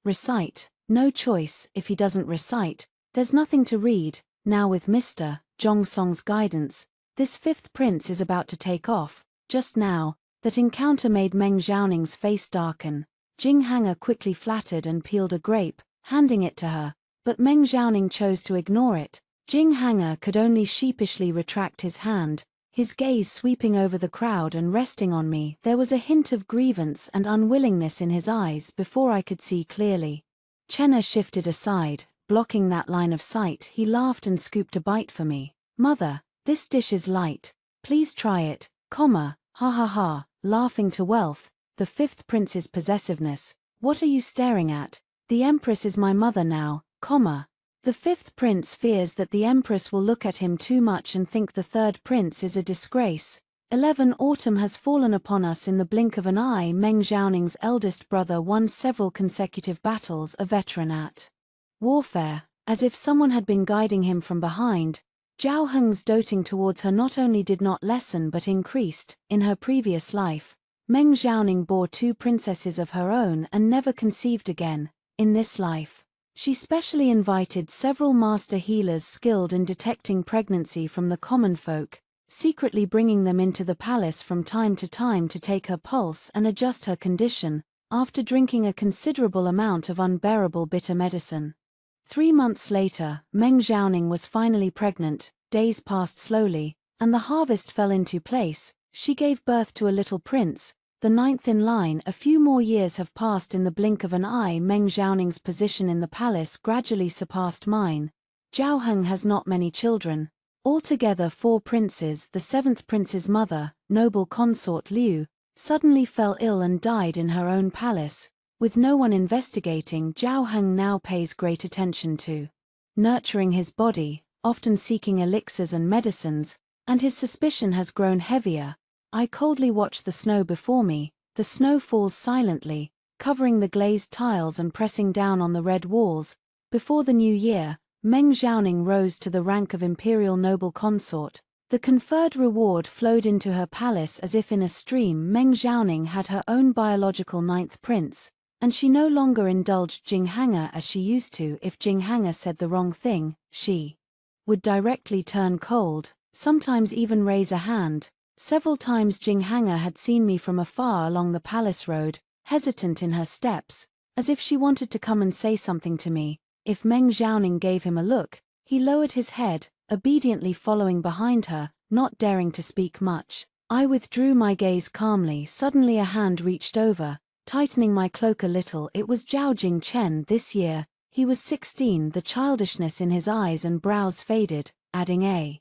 [SPEAKER 1] recite. No choice. If he doesn't recite, there's nothing to read. Now with Mr. Jongsong's guidance, this fifth prince is about to take off." Just now, that encounter made Meng Xiaoning's face darken. Jing Hanger quickly flattered and peeled a grape, handing it to her, but Meng Xiaoning chose to ignore it. Jing Hanger could only sheepishly retract his hand, his gaze sweeping over the crowd and resting on me. There was a hint of grievance and unwillingness in his eyes before I could see clearly. Chenna shifted aside, blocking that line of sight. He laughed and scooped a bite for me. "Mother, this dish is light. Please try it, ha ha ha." Laughing to wealth, the fifth prince's possessiveness. "What are you staring at? The empress is my mother now, The fifth prince fears that the empress will look at him too much and think the third prince is a disgrace. 11 Autumn has fallen upon us in the blink of an eye. Meng Xiaoning's eldest brother won several consecutive battles, a veteran at warfare. As if someone had been guiding him from behind, Zhao Heng's doting towards her not only did not lessen but increased. In her previous life, Meng Xiaoning bore 2 princesses of her own and never conceived again. In this life, she specially invited several master healers skilled in detecting pregnancy from the common folk, secretly bringing them into the palace from time to time to take her pulse and adjust her condition, after drinking a considerable amount of unbearable bitter medicine. 3 months later, Meng Xiaoning was finally pregnant. Days passed slowly, and the harvest fell into place. She gave birth to a little prince, the 9th in line. A few more years have passed in the blink of an eye. Meng Xiaoning's position in the palace gradually surpassed mine. Zhao Heng has not many children. Altogether 4 princes. The 7th prince's mother, noble consort Liu, suddenly fell ill and died in her own palace. With no one investigating, Zhao Heng now pays great attention to nurturing his body, often seeking elixirs and medicines, and his suspicion has grown heavier. I coldly watch the snow before me. The snow falls silently, covering the glazed tiles and pressing down on the red walls. Before the new year, Meng Xiaoning rose to the rank of imperial noble consort. The conferred reward flowed into her palace as if in a stream. Meng Xiaoning had her own biological ninth prince, and she no longer indulged Jing Hanger as she used to. If Jing Hanger said the wrong thing, she would directly turn cold, sometimes even raise a hand. Several times Jing Hanger had seen me from afar along the palace road, hesitant in her steps, as if she wanted to come and say something to me. If Meng Xiaoning gave him a look, he lowered his head, obediently following behind her, not daring to speak much. I withdrew my gaze calmly. Suddenly a hand reached over, tightening my cloak a little. It was Zhao Jingchen. This year, he was 16. The childishness in his eyes and brows faded, adding a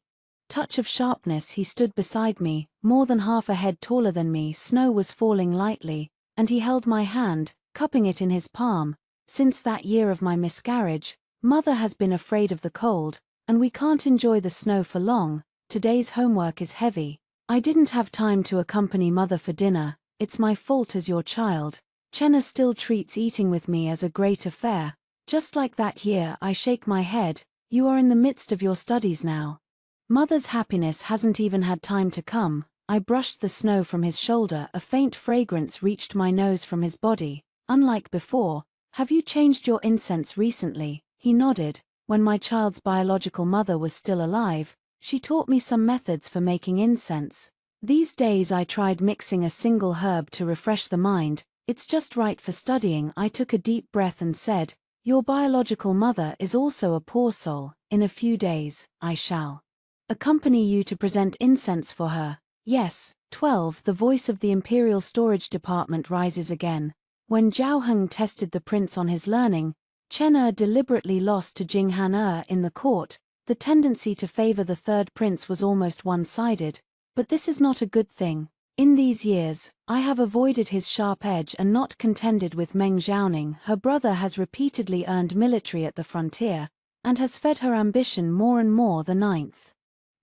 [SPEAKER 1] touch of sharpness. He stood beside me, more than half a head taller than me. Snow was falling lightly, and he held my hand, cupping it in his palm. Since that year of my miscarriage, Mother has been afraid of the cold, and we can't enjoy the snow for long. Today's homework is heavy. I didn't have time to accompany Mother for dinner. It's my fault as your child. Chenna still treats eating with me as a great affair. Just like that year. I shake my head. You are in the midst of your studies now. Mother's happiness hasn't even had time to come. I brushed the snow from his shoulder. A faint fragrance reached my nose from his body. Unlike before. Have you changed your incense recently? He nodded. When my child's biological mother was still alive, she taught me some methods for making incense. These days I tried mixing a single herb to refresh the mind. It's just right for studying. I took a deep breath and said, your biological mother is also a poor soul. In a few days, I shall accompany you to present incense for her. Yes. 12. The voice of the Imperial Storage Department rises again. When Zhao Heng tested the prince on his learning, Chen deliberately lost to Jing Han in the court. The tendency to favor the third prince was almost one-sided, but this is not a good thing. In these years, I have avoided his sharp edge and not contended with Meng Xiaoning. Her brother has repeatedly earned military at the frontier, and has fed her ambition more and more. The ninth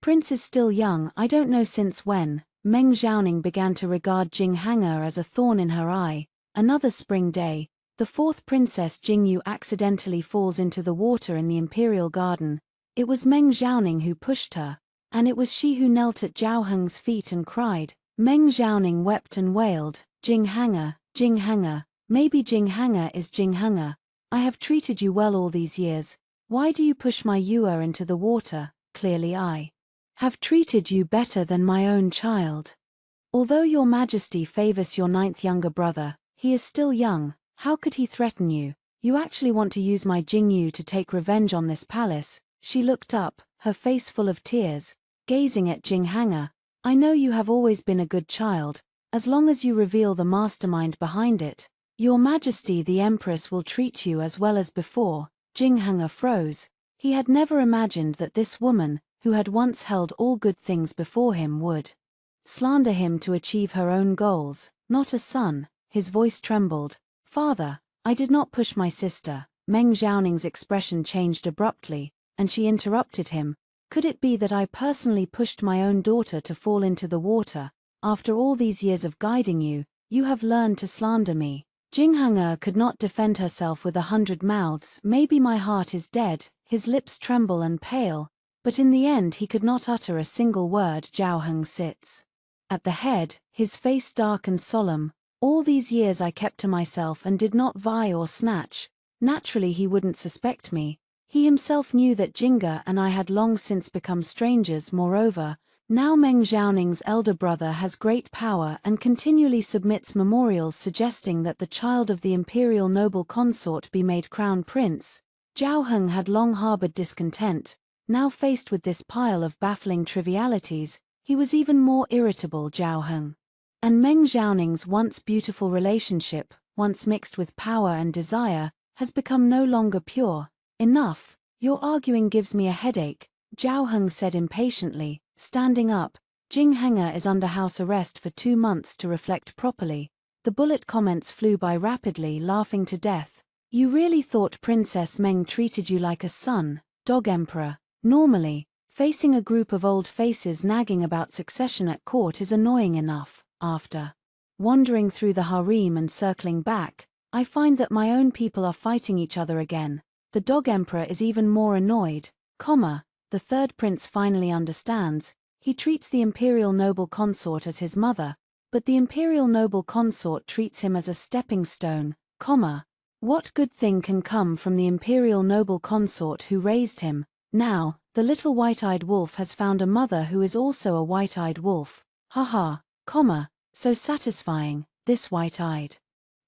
[SPEAKER 1] prince is still young. I don't know since when. Meng Xiaoning began to regard Jing Hanger as a thorn in her eye. Another spring day, the fourth princess Jingyu accidentally falls into the water in the imperial garden. It was Meng Xiaoning who pushed her, and it was she who knelt at Zhao Heng's feet and cried. Meng Xiaoning wept and wailed, Jing Hanger, maybe Jing Hanger is Jing Hanger. I have treated you well all these years. Why do you push my Yuer into the water? Clearly I have treated you better than my own child. Although your majesty favors your ninth younger brother, he is still young. How could he threaten you? You actually want to use my Jingyu to take revenge on this palace? She looked up, her face full of tears, gazing at Jing Hanger. I know you have always been a good child, as long as you reveal the mastermind behind it. Your Majesty the Empress will treat you as well as before. Jing Hanger froze. He had never imagined that this woman, who had once held all good things before him, would slander him to achieve her own goals. Not a son. His voice trembled. Father, I did not push my sister. Meng Xiaoning's expression changed abruptly, and she interrupted him. Could it be that I personally pushed my own daughter to fall into the water? After all these years of guiding you, you have learned to slander me. Jing Hanger could not defend herself with 100 mouths. Maybe my heart is dead. His lips tremble and pale, but in the end he could not utter a single word. Zhao Heng sits at the head, his face dark and solemn. All these years I kept to myself and did not vie or snatch. Naturally he wouldn't suspect me. He himself knew that Jinga and I had long since become strangers. Moreover, now Meng Xiaoning's elder brother has great power and continually submits memorials suggesting that the child of the imperial noble consort be made crown prince. Zhao Heng had long harbored discontent. Now faced with this pile of baffling trivialities, he was even more irritable. Zhao Heng and Meng Xiaoning's once beautiful relationship, once mixed with power and desire, has become no longer pure. Enough, your arguing gives me a headache, Zhao Heng said impatiently, standing up. Jing Hanger is under house arrest for 2 months to reflect properly. The bullet comments flew by rapidly, laughing to death. You really thought Princess Meng treated you like a son? Dog Emperor. Normally, facing a group of old faces nagging about succession at court is annoying enough. After wandering through the harem and circling back, I find that my own people are fighting each other again. The Dog Emperor is even more annoyed. The third prince finally understands. He treats the imperial noble consort as his mother, but the imperial noble consort treats him as a stepping stone. What good thing can come from the imperial noble consort who raised him? Now, the little white-eyed wolf has found a mother who is also a white-eyed wolf. So satisfying, this white-eyed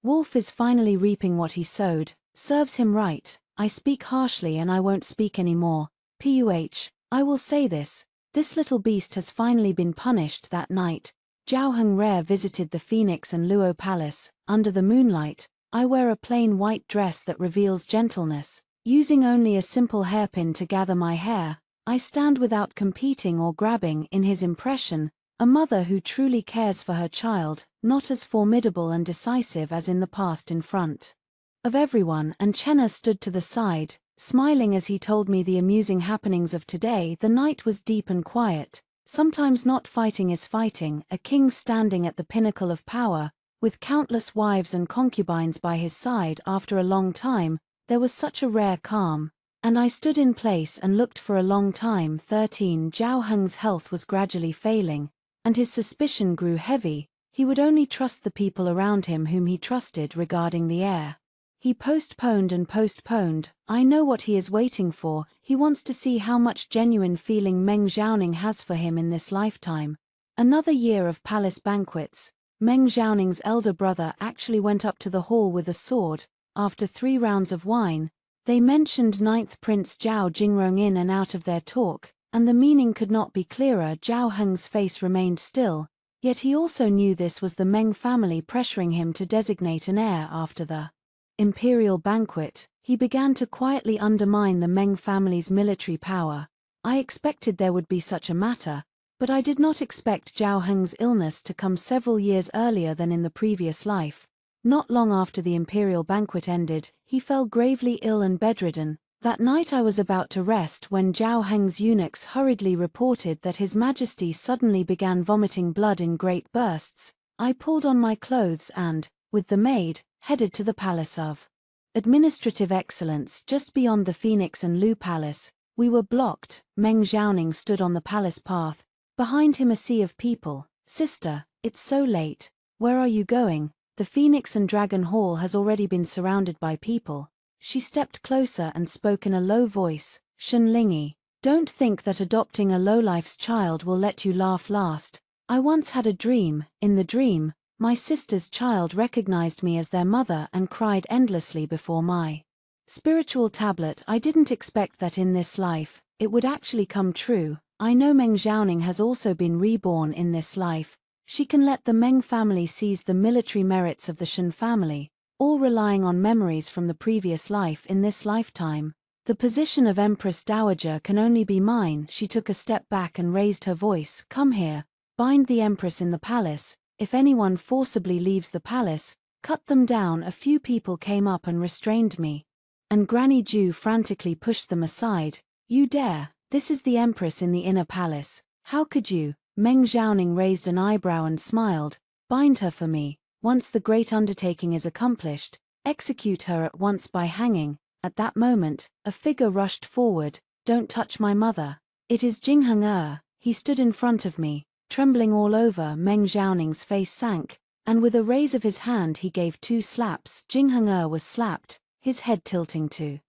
[SPEAKER 1] wolf is finally reaping what he sowed. Serves him right. I speak harshly and I won't speak any more. I will say this. This little beast has finally been punished. That night, Zhao Heng visited the Phoenix and Luo Palace. Under the moonlight, I wear a plain white dress that reveals gentleness. Using only a simple hairpin to gather my hair, I stand without competing or grabbing. In his impression, a mother who truly cares for her child, not as formidable and decisive as in the past in front of everyone. And Chenna stood to the side, smiling as he told me the amusing happenings of today. The night was deep and quiet. Sometimes not fighting is fighting. A king standing at the pinnacle of power, with countless wives and concubines by his side. After a long time, there was such a rare calm, and I stood in place and looked for a long time. 13 Zhao Heng's health was gradually failing, and his suspicion grew heavy. He would only trust the people around him whom he trusted regarding the heir. He postponed and postponed. I know what he is waiting for. He wants to see how much genuine feeling Meng Xiaoning has for him in this lifetime. Another year of palace banquets. Meng Xiaoning's elder brother actually went up to the hall with a sword. After 3 rounds of wine, they mentioned 9th Prince Zhao Jingrong in and out of their talk, and the meaning could not be clearer. Zhao Heng's face remained still, yet he also knew this was the Meng family pressuring him to designate an heir. After the imperial banquet, he began to quietly undermine the Meng family's military power. I expected there would be such a matter, but I did not expect Zhao Heng's illness to come several years earlier than in the previous life. Not long after the imperial banquet ended, he fell gravely ill and bedridden. That night I was about to rest when Zhao Heng's eunuchs hurriedly reported that His Majesty suddenly began vomiting blood in great bursts. I pulled on my clothes and, with the maid, headed to the Palace of Administrative Excellence just beyond the Phoenix and Lu Palace. We were blocked. Meng Xiaoning stood on the palace path, behind him a sea of people. Sister, it's so late. Where are you going? The Phoenix and Dragon Hall has already been surrounded by people. She stepped closer and spoke in a low voice. Shenlingi, don't think that adopting a lowlife's child will let you laugh last. I once had a dream. In the dream, my sister's child recognized me as their mother and cried endlessly before my spiritual tablet. I didn't expect that in this life, it would actually come true. I know Meng Xiaoning has also been reborn in this life. She can let the Meng family seize the military merits of the Shen family, all relying on memories from the previous life in this lifetime. The position of Empress Dowager can only be mine. She took a step back and raised her voice. Come here. Bind the Empress in the palace. If anyone forcibly leaves the palace, cut them down. A few people came up and restrained me, and Granny Ju frantically pushed them aside. You dare? This is the Empress in the inner palace. How could you? Meng Xiaoning raised an eyebrow and smiled. Bind her for me. Once the great undertaking is accomplished, execute her at once by hanging. At that moment, a figure rushed forward. Don't touch my mother. It is Jingheng. He stood in front of me, trembling all over. Meng Xiaoning's face sank, and with a raise of his hand he gave 2 slaps. Jingheng was slapped, his head tilting to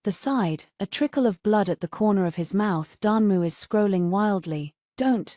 [SPEAKER 1] the side, a trickle of blood at the corner of his mouth. Danmu is scrolling wildly. Don't,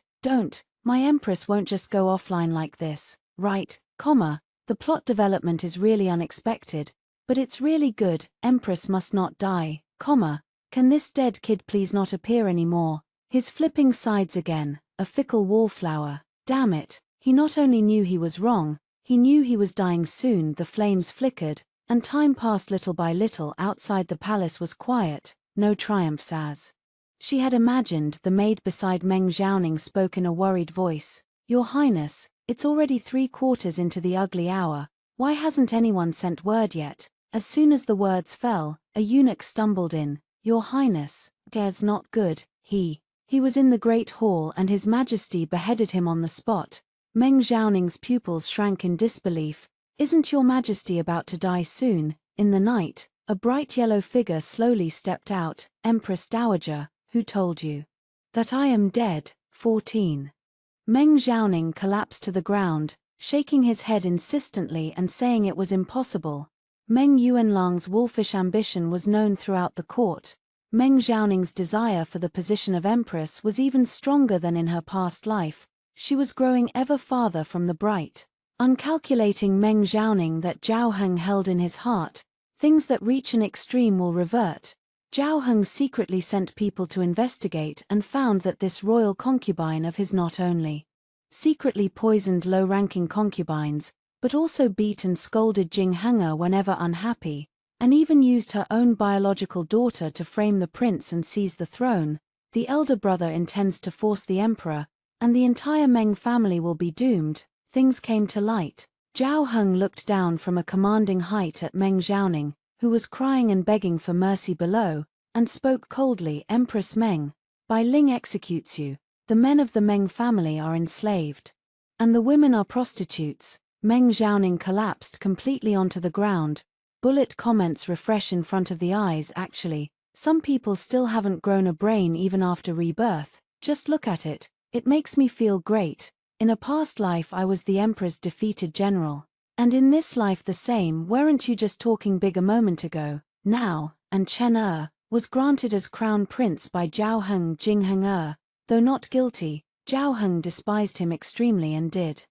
[SPEAKER 1] my Empress won't just go offline like this, right? The plot development is really unexpected, but it's really good. Empress must not die, can this dead kid please not appear anymore? His flipping sides again, a fickle wallflower. Damn it, he not only knew he was wrong, he knew he was dying soon. The flames flickered, and time passed little by little. Outside the palace was quiet, no triumphs as she had imagined. The maid beside Meng Xiaoning spoke in a worried voice. Your Highness, it's already 3/4 into the ugly hour. Why hasn't anyone sent word yet? As soon as the words fell, a eunuch stumbled in. Your Highness, That's not good, he was in the great hall and His Majesty beheaded him on the spot. Meng Xiaoning's pupils shrank in disbelief. Isn't your Majesty about to die soon? In the night, a bright yellow figure slowly stepped out. Empress Dowager, who told you that I am dead? 14. Meng Xiaoning collapsed to the ground, shaking his head insistently and saying it was impossible. Meng Yuanlang's wolfish ambition was known throughout the court. Meng Xiaoning's desire for the position of empress was even stronger than in her past life. She was growing ever farther from the bright, uncalculating Meng Xiaoning that Zhao Heng held in his heart. Things that reach an extreme will revert. Zhao Heng secretly sent people to investigate and found that this royal concubine of his not only secretly poisoned low-ranking concubines, but also beat and scolded Jing Henge whenever unhappy, and even used her own biological daughter to frame the prince and seize the throne. The elder brother intends to force the emperor, and the entire Meng family will be doomed. Things came to light. Zhao Heng looked down from a commanding height at Meng Xiaoning, who was crying and begging for mercy below, and spoke coldly. Empress Meng, Bai Ling executes you. The men of the Meng family are enslaved, and the women are prostitutes. Meng Xiaoning collapsed completely onto the ground. Bullet comments refresh in front of the eyes. Actually, some people still haven't grown a brain even after rebirth. Just look at it. It makes me feel great. In a past life I was the emperor's defeated general. And in this life the same. Weren't you just talking big a moment ago? Now, and Chen was granted as crown prince by Zhao Heng. Jing Henge, though not guilty, Zhao Heng despised him extremely and did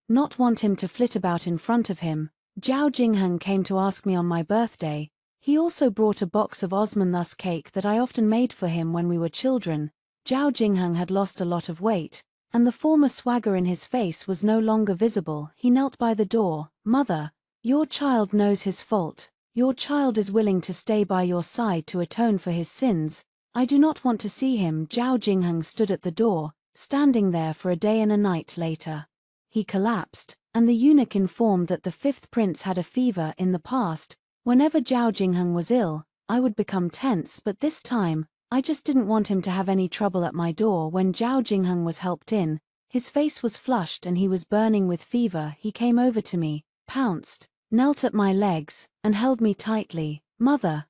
[SPEAKER 1] not want him to flit about in front of him. Zhao Jingheng came to ask me on my birthday. He also brought a box of Osmanthus cake that I often made for him when we were children. Zhao Jingheng had lost a lot of weight, and the former swagger in his face was no longer visible. He knelt by the door. Mother, your child knows his fault. Your child is willing to stay by your side to atone for his sins. I do not want to see him. Zhao Jingheng stood at the door, standing there for a day and a night later. He collapsed, and the eunuch informed that the fifth prince had a fever. In the past, whenever Zhao Jingheng was ill, I would become tense, but this time, I just didn't want him to have any trouble at my door. When Zhao Jingheng was helped in, his face was flushed and he was burning with fever. He came over to me, pounced, knelt at my legs, and held me tightly. Mother,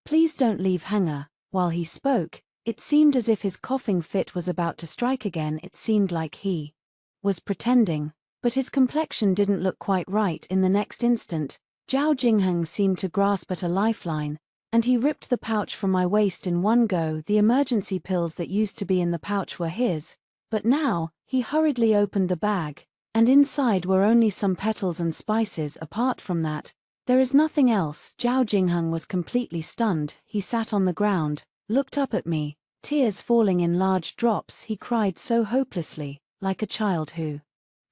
[SPEAKER 1] please don't leave Henge. While he spoke, it seemed as if his coughing fit was about to strike again. It seemed like he was pretending, but his complexion didn't look quite right. In the next instant, Zhao Jingheng seemed to grasp at a lifeline, and he ripped the pouch from my waist in one go. The emergency pills that used to be in the pouch were his, but now, he hurriedly opened the bag, and inside were only some petals and spices. Apart from that, there is nothing else. Zhao Jingheng was completely stunned. He sat on the ground, looked up at me, tears falling in large drops. He cried so hopelessly, like a child who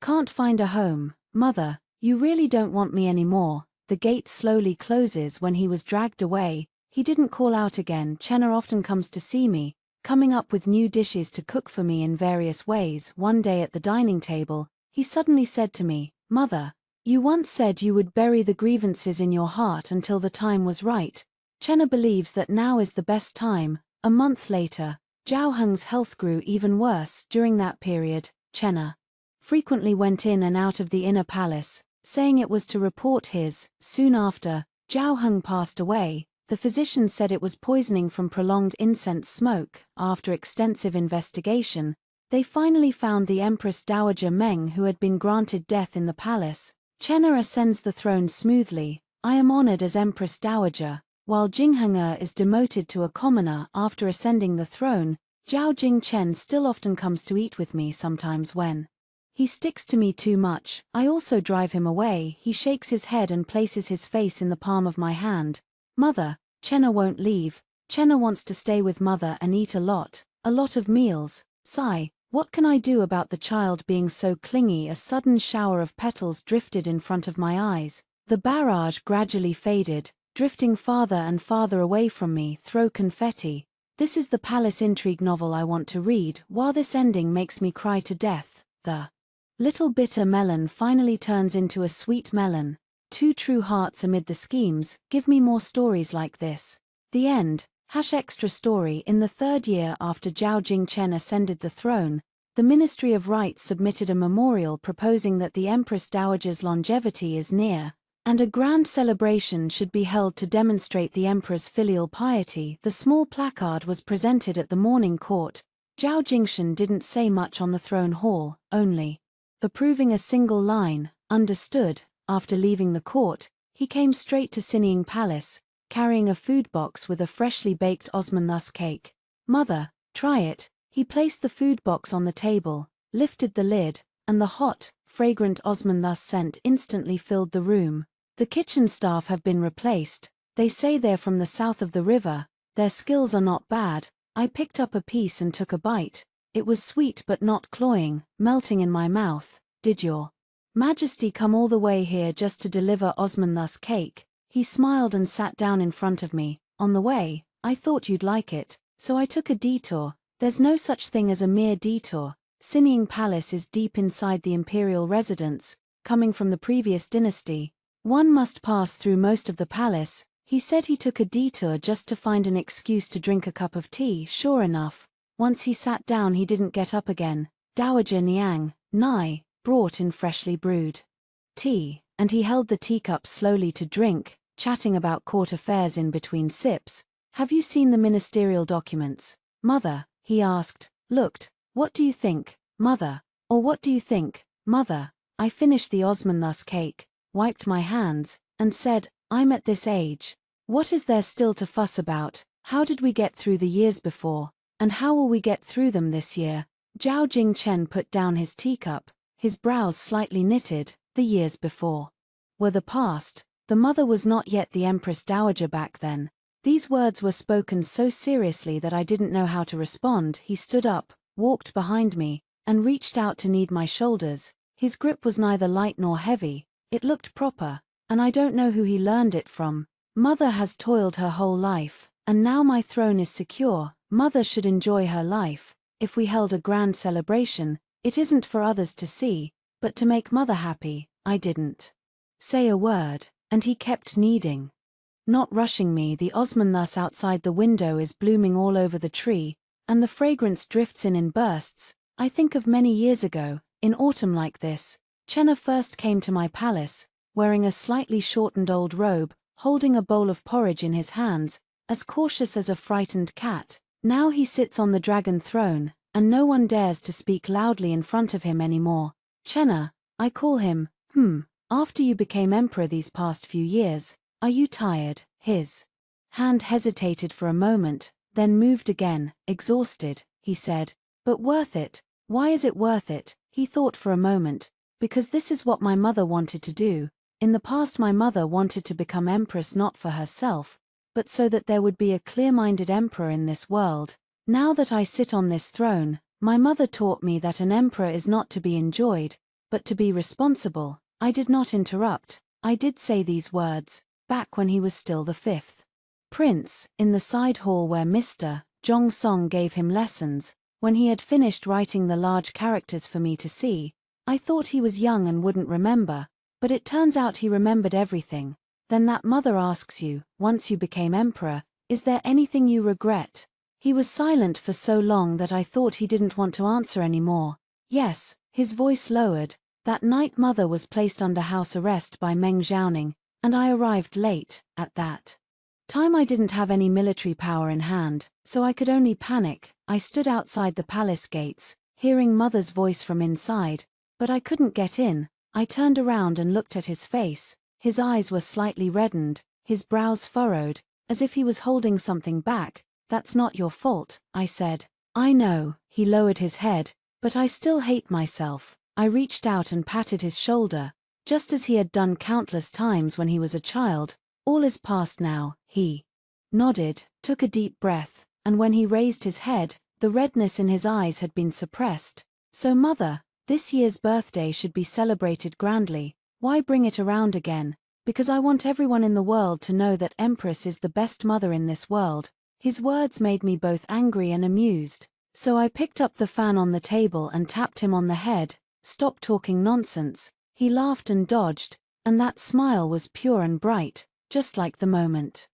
[SPEAKER 1] can't find a home. Mother, you really don't want me anymore. The gate slowly closes. When he was dragged away, he didn't call out again. Chenna often comes to see me, coming up with new dishes to cook for me in various ways. One day at the dining table, he suddenly said to me, Mother, you once said you would bury the grievances in your heart until the time was right. Chenna believes that now is the best time. A month later, Zhao Heng's health grew even worse. During that period, Chenna frequently went in and out of the inner palace, saying it was to report his. Soon after, Zhao Heng passed away. The physicians said it was poisoning from prolonged incense smoke. After extensive investigation, they finally found the Empress Dowager Meng, who had been granted death in the palace. Chenna ascends the throne smoothly. I am honored as Empress Dowager, while Jingheng is demoted to a commoner. After ascending the throne, Zhao Jingchen still often comes to eat with me. Sometimes when he sticks to me too much, I also drive him away. He shakes his head and places his face in the palm of my hand. Mother, Chenna won't leave. Chenna wants to stay with mother and eat a lot of meals. Sigh, what can I do about the child being so clingy? A sudden shower of petals drifted in front of my eyes. The barrage gradually faded, drifting farther and farther away from me. Throw confetti. This is the palace intrigue novel I want to read. While this ending makes me cry to death, the little bitter melon finally turns into a sweet melon. Two true hearts amid the schemes. Give me more stories like this. The end. Extra story. In the third year after Zhao Jingchen ascended the throne, the Ministry of Rites submitted a memorial proposing that the Empress Dowager's longevity is near, and a grand celebration should be held to demonstrate the emperor's filial piety. The small placard was presented at the morning court. Zhao Jingshan didn't say much on the throne hall, only approving a single line, "Understood." After leaving the court, he came straight to Sinying Palace, carrying a food box with a freshly baked osmanthus cake. "Mother, try it." He placed the food box on the table, lifted the lid, and the hot, fragrant osmanthus scent instantly filled the room. "The kitchen staff have been replaced. They say they're from the south of the river. Their skills are not bad." I picked up a piece and took a bite. It was sweet but not cloying, melting in my mouth. "Did your Majesty come all the way here just to deliver osmanthus cake?" He smiled and sat down in front of me. "On the way, I thought you'd like it, so I took a detour." There's no such thing as a mere detour. Sinying Palace is deep inside the imperial residence. Coming from the previous dynasty, one must pass through most of the palace. He said he took a detour just to find an excuse to drink a cup of tea. Sure enough, once he sat down he didn't get up again. Dowager Niang, Nai, brought in freshly brewed tea, and he held the teacup slowly to drink, chatting about court affairs in between sips. "Have you seen the ministerial documents, Mother?" he asked. "Looked. What do you think, Mother? Or what do you think, Mother?" I finished the osmanthus cake, wiped my hands, and said, "I'm at this age. What is there still to fuss about? How did we get through the years before? And how will we get through them this year?" Zhao Jingchen put down his teacup, his brows slightly knitted. The years before were the past. The mother was not yet the Empress Dowager back then. These words were spoken so seriously that I didn't know how to respond. He stood up, walked behind me, and reached out to knead my shoulders. His grip was neither light nor heavy. It looked proper, and I don't know who he learned it from. "Mother has toiled her whole life, and now my throne is secure. Mother should enjoy her life. If we held a grand celebration, it isn't for others to see, but to make Mother happy." I didn't say a word, and he kept kneading, not rushing me. The osmanthus outside the window is blooming all over the tree, and the fragrance drifts in bursts. I think of many years ago, in autumn like this, Chenna first came to my palace, wearing a slightly shortened old robe, holding a bowl of porridge in his hands, as cautious as a frightened cat. Now he sits on the dragon throne, and no one dares to speak loudly in front of him anymore. "Chenna, I call him. After you became emperor these past few years, are you tired?" His hand hesitated for a moment, then moved again. "Exhausted," he said. "But worth it." "Why is it worth it?" He thought for a moment. "Because this is what my mother wanted to do. In the past my mother wanted to become empress not for herself, but so that there would be a clear-minded emperor in this world. Now that I sit on this throne, my mother taught me that an emperor is not to be enjoyed, but to be responsible." I did not interrupt. I did say these words, back when he was still the fifth prince, in the side hall where Mr. Zhong Song gave him lessons. When he had finished writing the large characters for me to see, I thought he was young and wouldn't remember, but it turns out he remembered everything. Then that mother asks you, once you became emperor, "Is there anything you regret?" He was silent for so long that I thought he didn't want to answer anymore. "Yes." His voice lowered. "That night Mother was placed under house arrest by Meng Zhaoning, and I arrived late. At that time I didn't have any military power in hand, so I could only panic. I stood outside the palace gates, hearing Mother's voice from inside, but I couldn't get in. I turned around and looked at his face. His eyes were slightly reddened, his brows furrowed, as if he was holding something back. "That's not your fault," I said. "I know." He lowered his head. "But I still hate myself." I reached out and patted his shoulder, just as he had done countless times when he was a child. "All is past now." He nodded, took a deep breath, and when he raised his head, the redness in his eyes had been suppressed. "So Mother, this year's birthday should be celebrated grandly. Why bring it around again?" "Because I want everyone in the world to know that Empress is the best mother in this world." His words made me both angry and amused. So I picked up the fan on the table and tapped him on the head. "Stop talking nonsense." He laughed and dodged, and that smile was pure and bright, just like the moment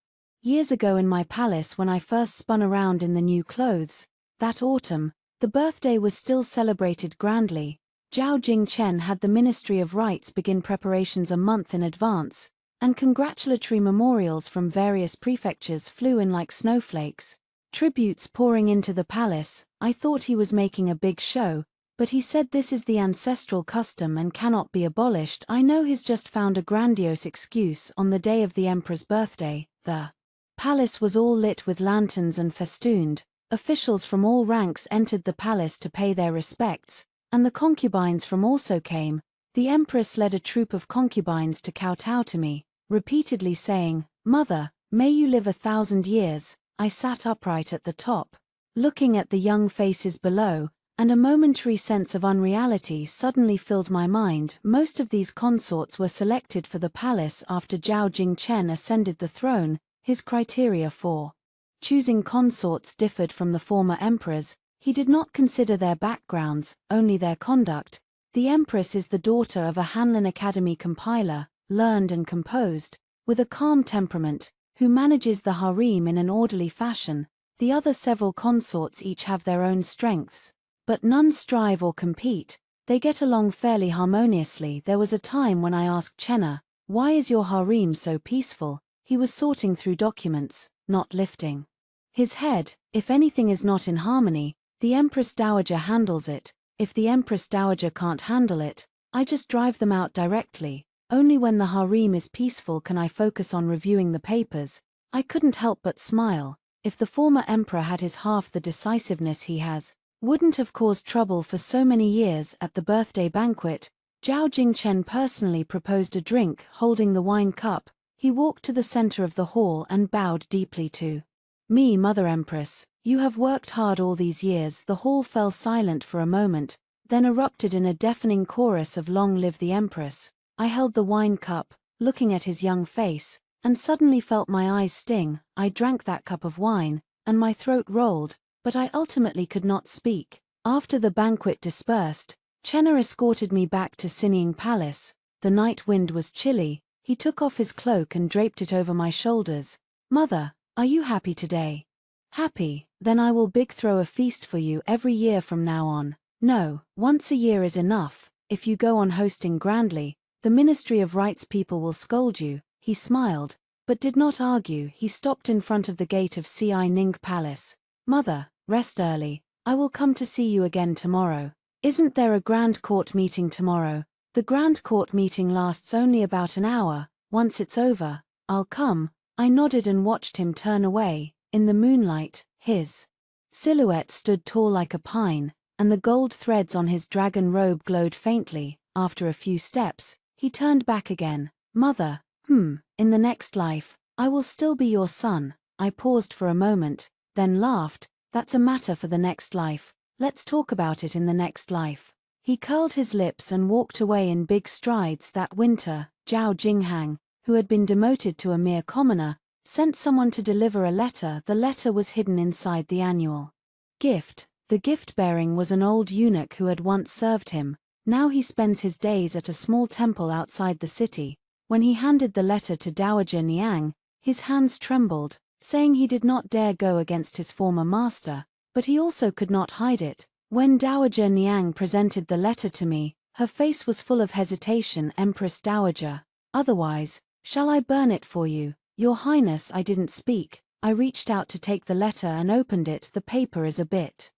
[SPEAKER 1] Years ago in my palace when I first spun around in the new clothes, that autumn, the birthday was still celebrated grandly. Zhao Jingchen had the Ministry of Rites begin preparations a month in advance, and congratulatory memorials from various prefectures flew in like snowflakes. Tributes pouring into the palace. I thought he was making a big show, but he said this is the ancestral custom and cannot be abolished. I know he's just found a grandiose excuse. On the day of the emperor's birthday, the palace was all lit with lanterns and festooned. Officials from all ranks entered the palace to pay their respects, and the concubines from also came. The empress led a troop of concubines to kowtow to me, repeatedly saying, "Mother, may you live 1,000 years." I sat upright at the top, looking at the young faces below, and a momentary sense of unreality suddenly filled my mind. Most of these consorts were selected for the palace after Zhao Jingchen ascended the throne. His criteria for choosing consorts differed from the former emperors. He did not consider their backgrounds, only their conduct. The empress is the daughter of a Hanlin Academy compiler, learned and composed, with a calm temperament, who manages the harem in an orderly fashion. The other several consorts each have their own strengths, but none strive or compete. They get along fairly harmoniously. There was a time when I asked Chenna, "Why is your harem so peaceful?" He was sorting through documents, not lifting his head. "If anything is not in harmony, the Empress Dowager handles it. If the Empress Dowager can't handle it, I just drive them out directly. Only when the harem is peaceful can I focus on reviewing the papers." I couldn't help but smile. If the former emperor had his half the decisiveness he has, wouldn't have caused trouble for so many years. At the birthday banquet, Zhao Jingchen personally proposed a drink. Holding the wine cup, he walked to the center of the hall and bowed deeply to me. "Mother Empress, you have worked hard all these years." The hall fell silent for a moment, then erupted in a deafening chorus of "Long live the Empress." I held the wine cup, looking at his young face, and suddenly felt my eyes sting. I drank that cup of wine, and my throat rolled, but I ultimately could not speak. After the banquet dispersed, Chenna escorted me back to Sinying Palace. The night wind was chilly. He took off his cloak and draped it over my shoulders. "Mother, are you happy today?" "Happy? Then I will big throw a feast for you every year from now on." "No, once a year is enough. If you go on hosting grandly, the Ministry of Rites people will scold you." He smiled, but did not argue. He stopped in front of the gate of Ning Palace. "Mother, rest early. I will come to see you again tomorrow." "Isn't there a grand court meeting tomorrow?" "The grand court meeting lasts only about an hour. Once it's over, I'll come." I nodded and watched him turn away. In the moonlight, his silhouette stood tall like a pine, and the gold threads on his dragon robe glowed faintly. After a few steps, he turned back again. "Mother, in the next life, I will still be your son." I paused for a moment, then laughed. "That's a matter for the next life. Let's talk about it in the next life." He curled his lips and walked away in big strides. That winter, Zhao Jinghang, who had been demoted to a mere commoner, sent someone to deliver a letter. The letter was hidden inside the annual gift. The gift-bearing was an old eunuch who had once served him. Now he spends his days at a small temple outside the city. When he handed the letter to Dowager Niang, his hands trembled, saying he did not dare go against his former master, but he also could not hide it. When Dowager Niang presented the letter to me, her face was full of hesitation. "Empress Dowager, otherwise, shall I burn it for you?" "Your Highness." I didn't speak. I reached out to take the letter and opened it. The paper is a bit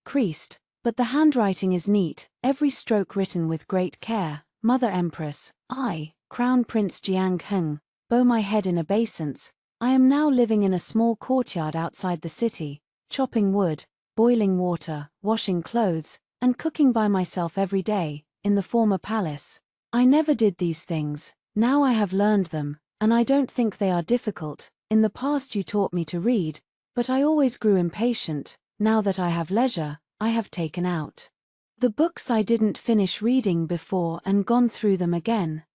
[SPEAKER 1] creased, but the handwriting is neat, every stroke written with great care. "Mother Empress, I, Crown Prince Jiang Heng, bow my head in obeisance. I am now living in a small courtyard outside the city, chopping wood, boiling water, washing clothes, and cooking by myself every day. In the former palace, I never did these things. Now I have learned them, and I don't think they are difficult. In the past you taught me to read, but I always grew impatient. Now that I have leisure, I have taken out the books I didn't finish reading before and gone through them again.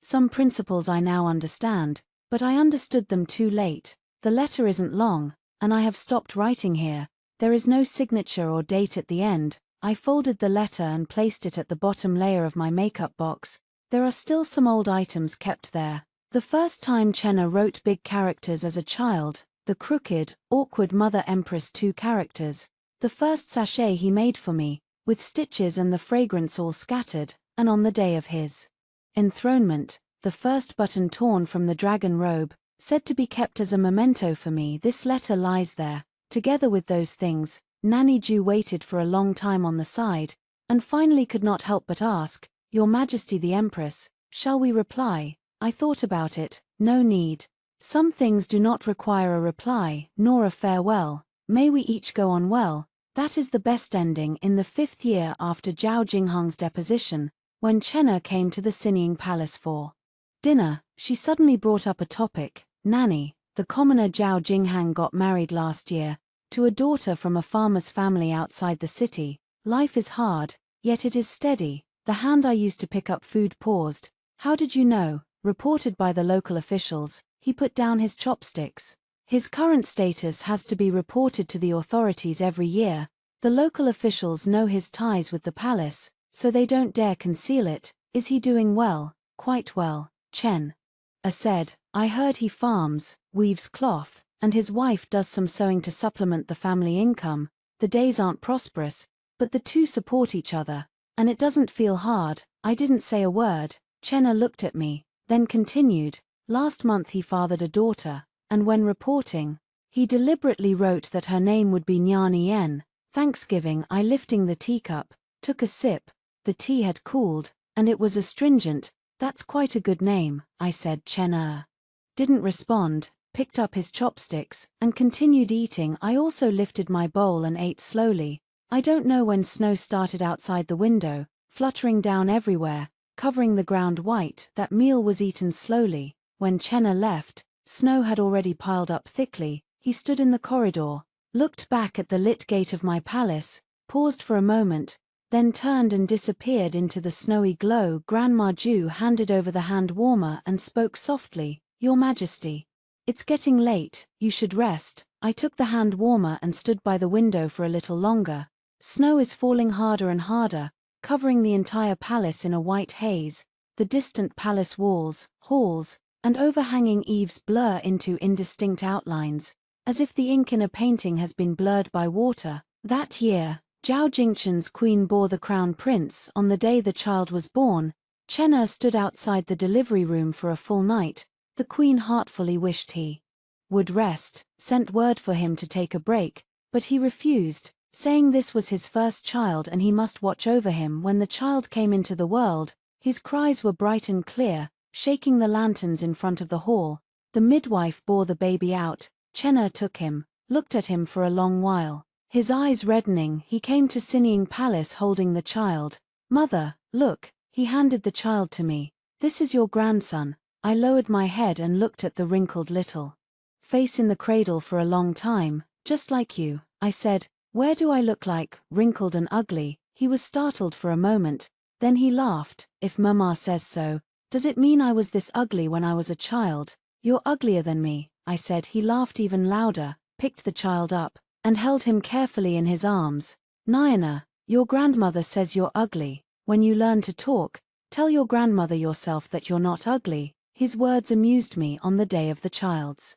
[SPEAKER 1] Some principles I now understand, but I understood them too late. The letter isn't long, and I have stopped writing here. There is no signature or date at the end. I folded the letter and placed it at the bottom layer of my makeup box. There are still some old items kept there. The first time Chenna wrote big characters as a child, the crooked, awkward Mother Empress 2 characters, the first sachet he made for me, with stitches and the fragrance all scattered, and on the day of his enthronement, the first button torn from the dragon robe, said to be kept as a memento for me. This letter lies there, together with those things. Nanny Jew waited for a long time on the side, and finally could not help but ask, Your Majesty the Empress, shall we reply? I thought about it, no need. Some things do not require a reply, nor a farewell. May we each go on well. That is the best ending. In the 5th year after Zhao Jinghang's deposition, when Chenna came to the Sinning Palace for dinner, she suddenly brought up a topic. Nanny, the commoner Zhao Jinghang got married last year, to a daughter from a farmer's family outside the city. Life is hard, yet it is steady. The hand I used to pick up food paused. How did you know? Reported by the local officials, he put down his chopsticks. His current status has to be reported to the authorities every year. The local officials know his ties with the palace, so they don't dare conceal it. Is he doing well? Quite well, Chen said. I heard he farms, weaves cloth, and his wife does some sewing to supplement the family income. The days aren't prosperous, but the two support each other, and it doesn't feel hard. I didn't say a word. Chenna looked at me, then continued, last month he fathered a daughter, and when reporting, he deliberately wrote that her name would be Nyani Yen. Thanksgiving, I lifting the teacup, took a sip. The tea had cooled, and it was astringent. That's quite a good name, I said. Chenna didn't respond, picked up his chopsticks, and continued eating. I also lifted my bowl and ate slowly. I don't know when snow started outside the window, fluttering down everywhere, covering the ground white. That meal was eaten slowly. When Chenna left, snow had already piled up thickly. He stood in the corridor, looked back at the lit gate of my palace, paused for a moment, then turned and disappeared into the snowy glow. Grandma Ju handed over the hand warmer and spoke softly, Your Majesty, it's getting late, you should rest. I took the hand warmer and stood by the window for a little longer. Snow is falling harder and harder, covering the entire palace in a white haze. The distant palace walls, halls, and overhanging eaves blur into indistinct outlines, as if the ink in a painting has been blurred by water. That year, Zhao Jingchen's queen bore the crown prince. On the day the child was born, Chenna stood outside the delivery room for a full night. The queen heartfully wished he would rest, sent word for him to take a break, but he refused, saying this was his first child and he must watch over him. When the child came into the world, his cries were bright and clear, shaking the lanterns in front of the hall. The midwife bore the baby out. Chenna took him, looked at him for a long while. His eyes reddening, he came to Sinning Palace holding the child. Mother, look, he handed the child to me. This is your grandson. I lowered my head and looked at the wrinkled little face in the cradle for a long time. Just like you, I said. Where do I look like, wrinkled and ugly? He was startled for a moment, then he laughed. If Mama says so, does it mean I was this ugly when I was a child? You're uglier than me, I said. He laughed even louder, picked the child up, and held him carefully in his arms. Nayana, your grandmother says you're ugly. When you learn to talk, tell your grandmother yourself that you're not ugly. His words amused me. On the day of the child's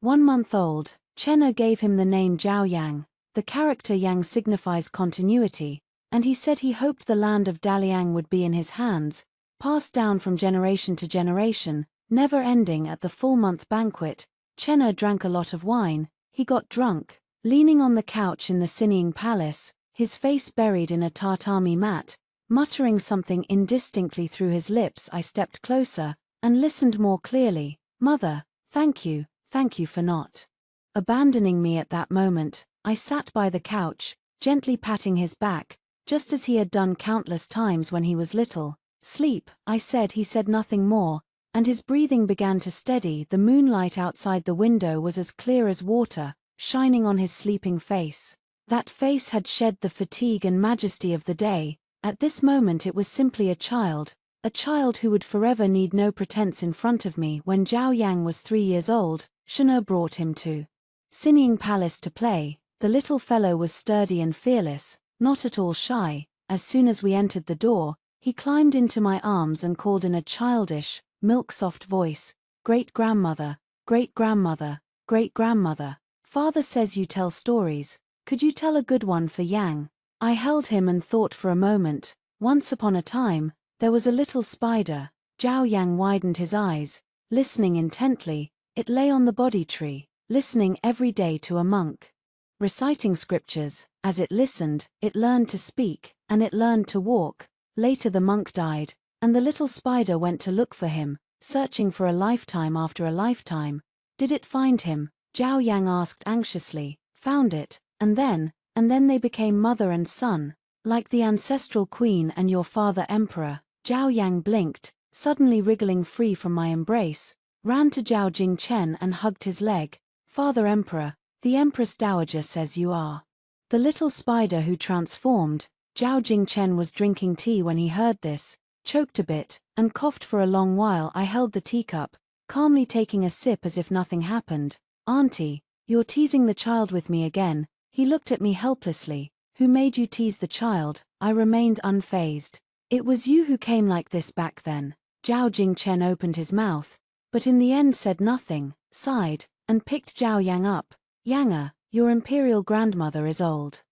[SPEAKER 1] 1 month old, Chenna gave him the name Zhao Yang. The character Yang signifies continuity, and he said he hoped the land of Daliang would be in his hands, passed down from generation to generation, never ending. At the full-month banquet, Chenna drank a lot of wine. He got drunk, leaning on the couch in the Sinning Palace, his face buried in a tatami mat, muttering something indistinctly through his lips. I stepped closer, and listened more clearly. Mother, thank you for not abandoning me at that moment. I sat by the couch, gently patting his back, just as he had done countless times when he was little. Sleep, I said. He said nothing more, and his breathing began to steady. The moonlight outside the window was as clear as water, shining on his sleeping face. That face had shed the fatigue and majesty of the day. At this moment it was simply a child who would forever need no pretense in front of me. When Zhao Yang was 3 years old, Shana brought him to Sinning Palace to play. The little fellow was sturdy and fearless, not at all shy. As soon as we entered the door, he climbed into my arms and called in a childish, milk-soft voice, great-grandmother, great-grandmother, great-grandmother. Father says you tell stories. Could you tell a good one for Yang? I held him and thought for a moment. Once upon a time, there was a little spider. Zhao Yang widened his eyes, listening intently. It lay on the Bodhi tree, listening every day to a monk, reciting scriptures. As it listened, it learned to speak, and it learned to walk. Later the monk died, and the little spider went to look for him, searching for a lifetime after a lifetime. Did it find him? Zhao Yang asked anxiously. Found it, and then they became mother and son, like the ancestral queen and your father emperor. Zhao Yang blinked, suddenly wriggling free from my embrace, ran to Zhao Jingchen and hugged his leg. Father Emperor, the Empress Dowager says you are the little spider who transformed. Zhao Jingchen was drinking tea when he heard this, choked a bit, and coughed for a long while. I held the teacup, calmly taking a sip as if nothing happened. Auntie, you're teasing the child with me again. He looked at me helplessly. Who made you tease the child? I remained unfazed. It was you who came like this back then. Zhao Jingchen opened his mouth, but in the end said nothing, sighed, and picked Zhao Yang up. Yanga, your imperial grandmother is old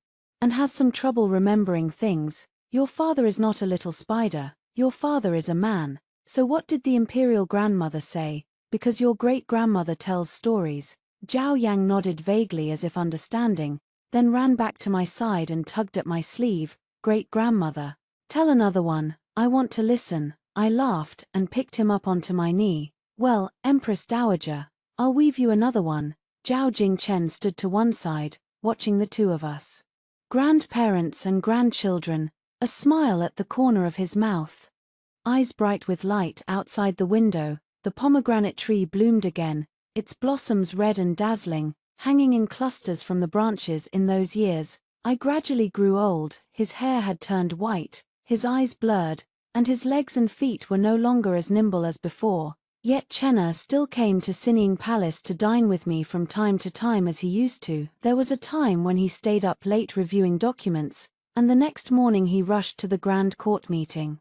[SPEAKER 1] and has some trouble remembering things. Your father is not a little spider, your father is a man. So what did the imperial grandmother say? Because your great-grandmother tells stories. Zhao Yang nodded vaguely as if understanding, then ran back to my side and tugged at my sleeve. Great-grandmother, tell another one, I want to listen. I laughed and picked him up onto my knee. Well, Empress Dowager, I'll weave you another one. Zhao Jingchen stood to one side, watching the two of us. Grandparents and grandchildren, a smile at the corner of his mouth. Eyes bright with light outside the window. The pomegranate tree bloomed again, its blossoms red and dazzling, hanging in clusters from the branches. In those years, I gradually grew old. His hair had turned white, his eyes blurred, and his legs and feet were no longer as nimble as before. Yet Chenna still came to Sinning Palace to dine with me from time to time as he used to. There was a time when he stayed up late reviewing documents, and the next morning he rushed to the grand court meeting.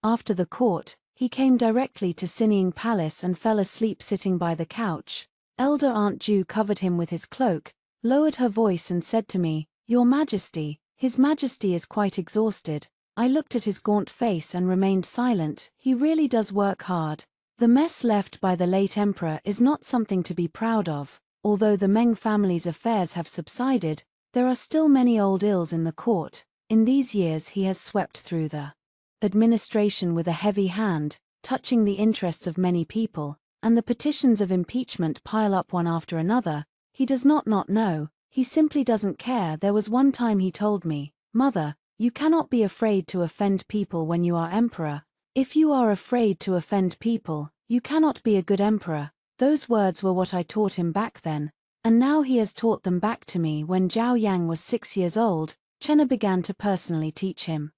[SPEAKER 1] After the court, he came directly to Sinning Palace and fell asleep sitting by the couch. Elder Aunt Ju covered him with his cloak, lowered her voice and said to me, Your Majesty, His Majesty is quite exhausted. I looked at his gaunt face and remained silent. He really does work hard. The mess left by the late emperor is not something to be proud of. Although the Meng family's affairs have subsided, there are still many old ills in the court. In these years he has swept through the administration with a heavy hand, touching the interests of many people, and the petitions of impeachment pile up one after another. He does not know, he simply doesn't care. There was one time he told me, Mother, you cannot be afraid to offend people when you are emperor. If you are afraid to offend people, you cannot be a good emperor. Those words were what I taught him back then, and now he has taught them back to me. When Zhao Yang was 6 years old, Chenna began to personally teach him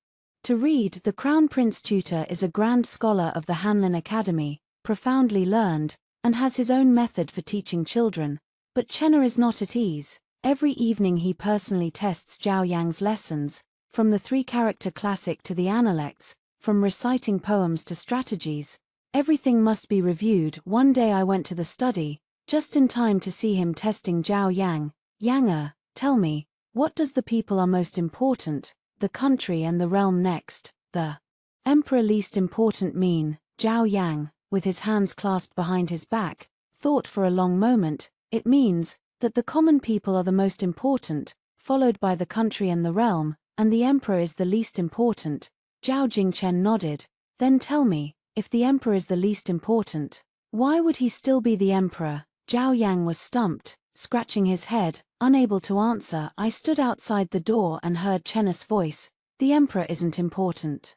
[SPEAKER 1] to read. The Crown Prince tutor is a grand scholar of the Hanlin Academy, profoundly learned, and has his own method for teaching children. But Chenna is not at ease. Every evening he personally tests Zhao Yang's lessons, from the 3-character classic to the analects, from reciting poems to strategies. Everything must be reviewed. One day I went to the study, just in time to see him testing Zhao Yang. Yanga, tell me, what does the people are most important, the country and the realm next, the emperor least important mean? Zhao Yang, with his hands clasped behind his back, thought for a long moment. It means that the common people are the most important, followed by the country and the realm, and the emperor is the least important. Zhao Jingchen nodded. Then tell me, if the emperor is the least important, why would he still be the emperor? Zhao Yang was stumped, scratching his head, unable to answer. I stood outside the door and heard Chenna's voice. The emperor isn't important.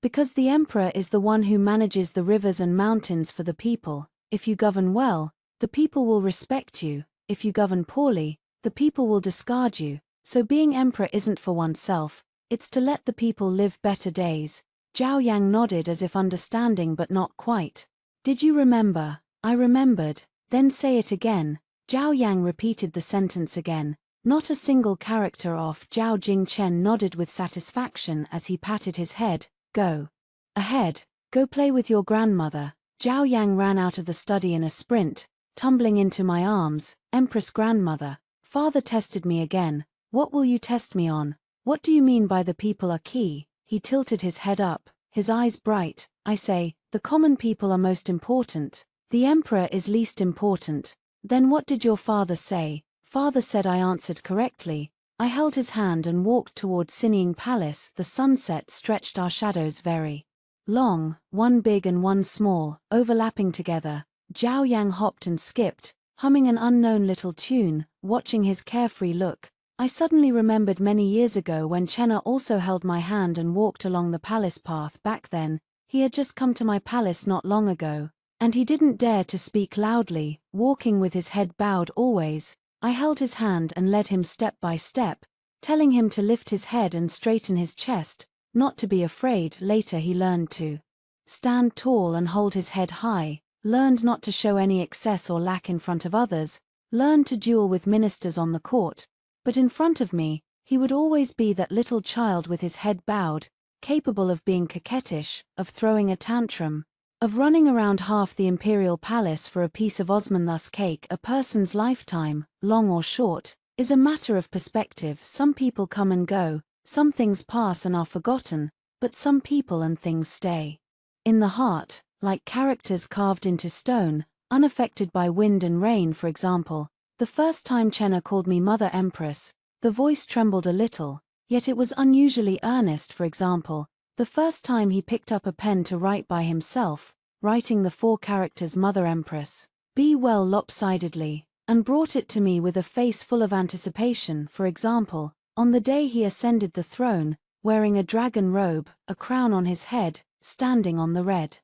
[SPEAKER 1] Because the emperor is the one who manages the rivers and mountains for the people. If you govern well, the people will respect you. If you govern poorly, the people will discard you. So being emperor isn't for oneself, it's to let the people live better days. Zhao Yang nodded as if understanding but not quite. Did you remember? I remembered. Then say it again. Zhao Yang repeated the sentence again. Not a single character off. Zhao Jingchen nodded with satisfaction as he patted his head. Go ahead, go play with your grandmother. Zhao Yang ran out of the study in a sprint, tumbling into my arms. Empress grandmother. Father tested me again. What will you test me on? What do you mean by the people are key? He tilted his head up, his eyes bright. I say, the common people are most important. The emperor is least important. Then what did your father say? Father said I answered correctly. I held his hand and walked toward Sinning Palace. The sunset stretched our shadows very long, one big and one small, overlapping together. Zhao Yang hopped and skipped, humming an unknown little tune, watching his carefree look. I suddenly remembered many years ago when Chenna also held my hand and walked along the palace path. Back then, he had just come to my palace not long ago, and he didn't dare to speak loudly, walking with his head bowed always. I held his hand and led him step by step, telling him to lift his head and straighten his chest, not to be afraid. Later he learned to stand tall and hold his head high, learned not to show any excess or lack in front of others, learned to duel with ministers on the court. But in front of me, he would always be that little child with his head bowed, capable of being coquettish, of throwing a tantrum, of running around half the imperial palace for a piece of Osmanthus cake. A person's lifetime, long or short, is a matter of perspective. Some people come and go, some things pass and are forgotten, but some people and things stay in the heart, like characters carved into stone, unaffected by wind and rain. For example, the first time Chenna called me Mother Empress, the voice trembled a little, yet it was unusually earnest. For example, the first time he picked up a pen to write by himself, writing the 4 characters Mother Empress, be well lopsidedly, and brought it to me with a face full of anticipation. For example, on the day he ascended the throne, wearing a dragon robe, a crown on his head, standing on the red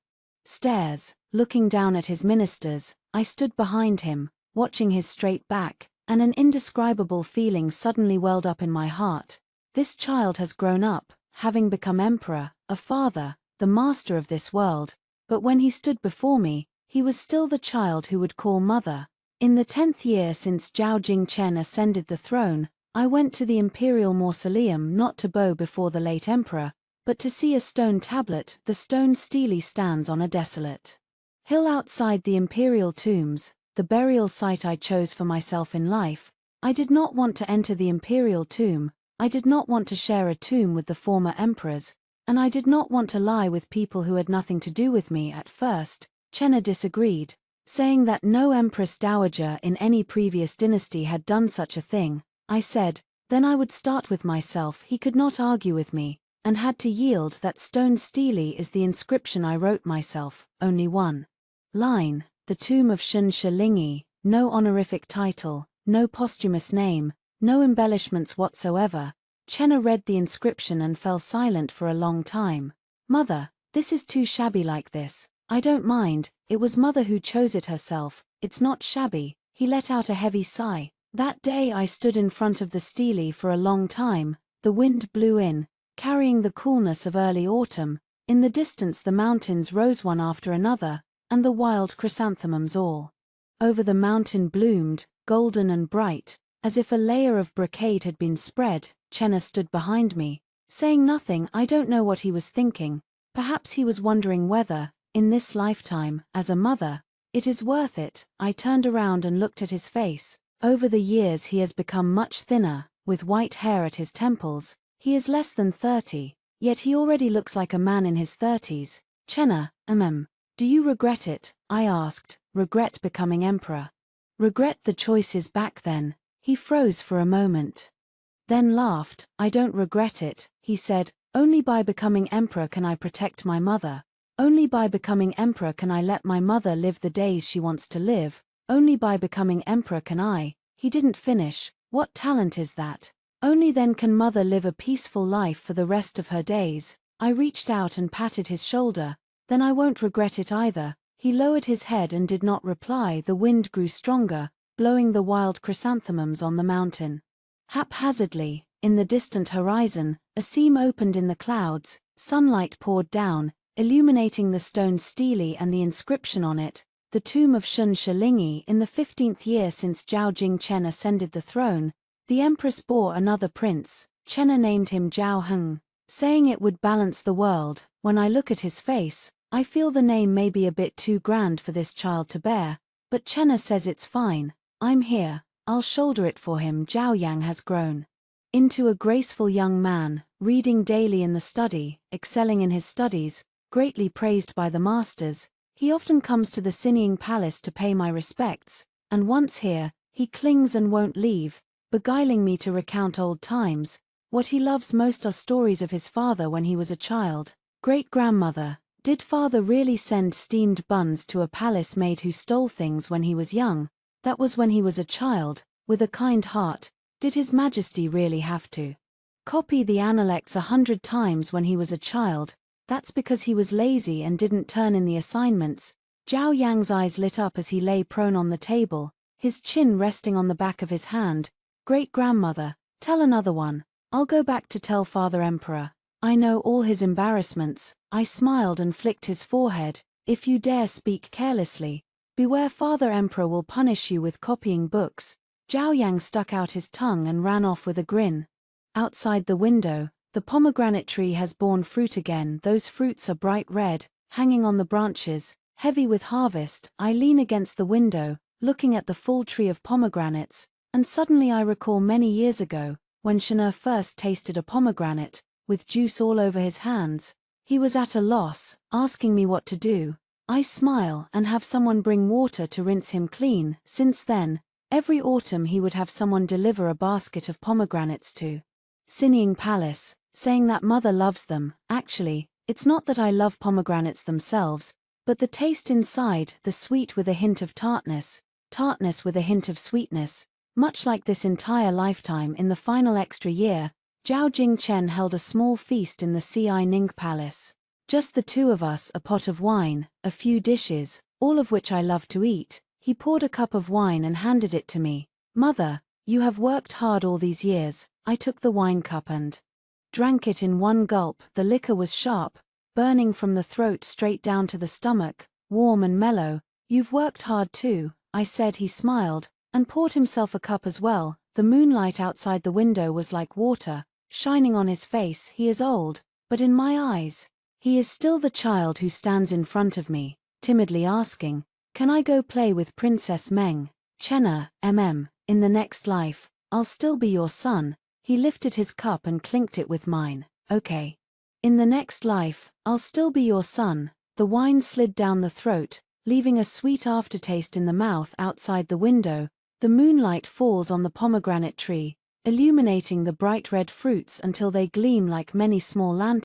[SPEAKER 1] stairs, looking down at his ministers, I stood behind him, watching his straight back, and an indescribable feeling suddenly welled up in my heart. This child has grown up, having become emperor, a father, the master of this world, but when he stood before me, he was still the child who would call mother. In the 10th year since Zhao Jingchen ascended the throne, I went to the imperial mausoleum not to bow before the late emperor, but to see a stone tablet. The stone stele stands on a desolate hill outside the imperial tombs, the burial site I chose for myself in life. I did not want to enter the imperial tomb, I did not want to share a tomb with the former emperors, and I did not want to lie with people who had nothing to do with me. At first, Chenna disagreed, saying that no empress dowager in any previous dynasty had done such a thing. I said, then I would start with myself. He could not argue with me, and had to yield. That stone stele is the inscription I wrote myself, only one line, the tomb of Shun Shilingi, no honorific title, no posthumous name, no embellishments whatsoever. Chenna read the inscription and fell silent for a long time. Mother, this is too shabby like this. I don't mind, it was mother who chose it herself, it's not shabby. He let out a heavy sigh. That day I stood in front of the stele for a long time. The wind blew in, carrying the coolness of early autumn. In the distance the mountains rose one after another, and the wild chrysanthemums all over the mountain bloomed, golden and bright, as if a layer of brocade had been spread. Chenna stood behind me, saying nothing. I don't know what he was thinking. Perhaps he was wondering whether, in this lifetime, as a mother, it is worth it. I turned around and looked at his face. Over the years he has become much thinner, with white hair at his temples. He is less than 30, yet he already looks like a man in his 30s. Chenna, do you regret it? I asked. Regret becoming emperor? Regret the choices back then? He froze for a moment, then laughed. I don't regret it, he said. Only by becoming emperor can I protect my mother. Only by becoming emperor can I let my mother live the days she wants to live. Only by becoming emperor can I. He didn't finish. What talent is that? Only then can mother live a peaceful life for the rest of her days. I reached out and patted his shoulder. Then I won't regret it either. He lowered his head and did not reply. The wind grew stronger, blowing the wild chrysanthemums on the mountain. Haphazardly, in the distant horizon, a seam opened in the clouds. Sunlight poured down, illuminating the stone stele and the inscription on it. The tomb of Shun Shilingi. In the 15th year since Zhao Jingchen ascended the throne, the empress bore another prince. Chenna named him Zhao Heng, saying it would balance the world. When I look at his face, I feel the name may be a bit too grand for this child to bear, but Chenna says it's fine. I'm here, I'll shoulder it for him. Zhao Yang has grown into a graceful young man, reading daily in the study, excelling in his studies, greatly praised by the masters. He often comes to the Sinning Palace to pay my respects, and once here, he clings and won't leave, beguiling me to recount old times. What he loves most are stories of his father when he was a child. Great-grandmother, did father really send steamed buns to a palace maid who stole things when he was young? That was when he was a child, with a kind heart. Did His Majesty really have to copy the Analects 100 times when he was a child? That's because he was lazy and didn't turn in the assignments. Zhao Yang's eyes lit up as he lay prone on the table, his chin resting on the back of his hand. Great-grandmother, tell another one. I'll go back to tell Father Emperor. I know all his embarrassments. I smiled and flicked his forehead. If you dare speak carelessly, beware Father Emperor will punish you with copying books. Zhao Yang stuck out his tongue and ran off with a grin. Outside the window, the pomegranate tree has borne fruit again. Those fruits are bright red, hanging on the branches, heavy with harvest. I lean against the window, looking at the full tree of pomegranates, and suddenly I recall many years ago, when Shanur first tasted a pomegranate, with juice all over his hands. He was at a loss, asking me what to do. I smile and have someone bring water to rinse him clean. Since then, every autumn he would have someone deliver a basket of pomegranates to Sinning Palace, saying that mother loves them. Actually, it's not that I love pomegranates themselves, but the taste inside, the sweet with a hint of tartness, tartness with a hint of sweetness. Much like this entire lifetime. In the final extra year, Zhao Jingchen held a small feast in the Ci Ning Palace. Just the two of us, a pot of wine, a few dishes, all of which I love to eat. He poured a cup of wine and handed it to me. Mother, you have worked hard all these years. I took the wine cup and drank it in one gulp. The liquor was sharp, burning from the throat straight down to the stomach, warm and mellow. You've worked hard too, I said. He smiled, and poured himself a cup as well. The moonlight outside the window was like water, shining on his face. He is old, but in my eyes, he is still the child who stands in front of me, timidly asking, "Can I go play with Princess Meng?" Chenna, in the next life, I'll still be your son. He lifted his cup and clinked it with mine. Okay. In the next life, I'll still be your son. The wine slid down the throat, leaving a sweet aftertaste in the mouth. Outside the window, the moonlight falls on the pomegranate tree, illuminating the bright red fruits until they gleam like many small lanterns.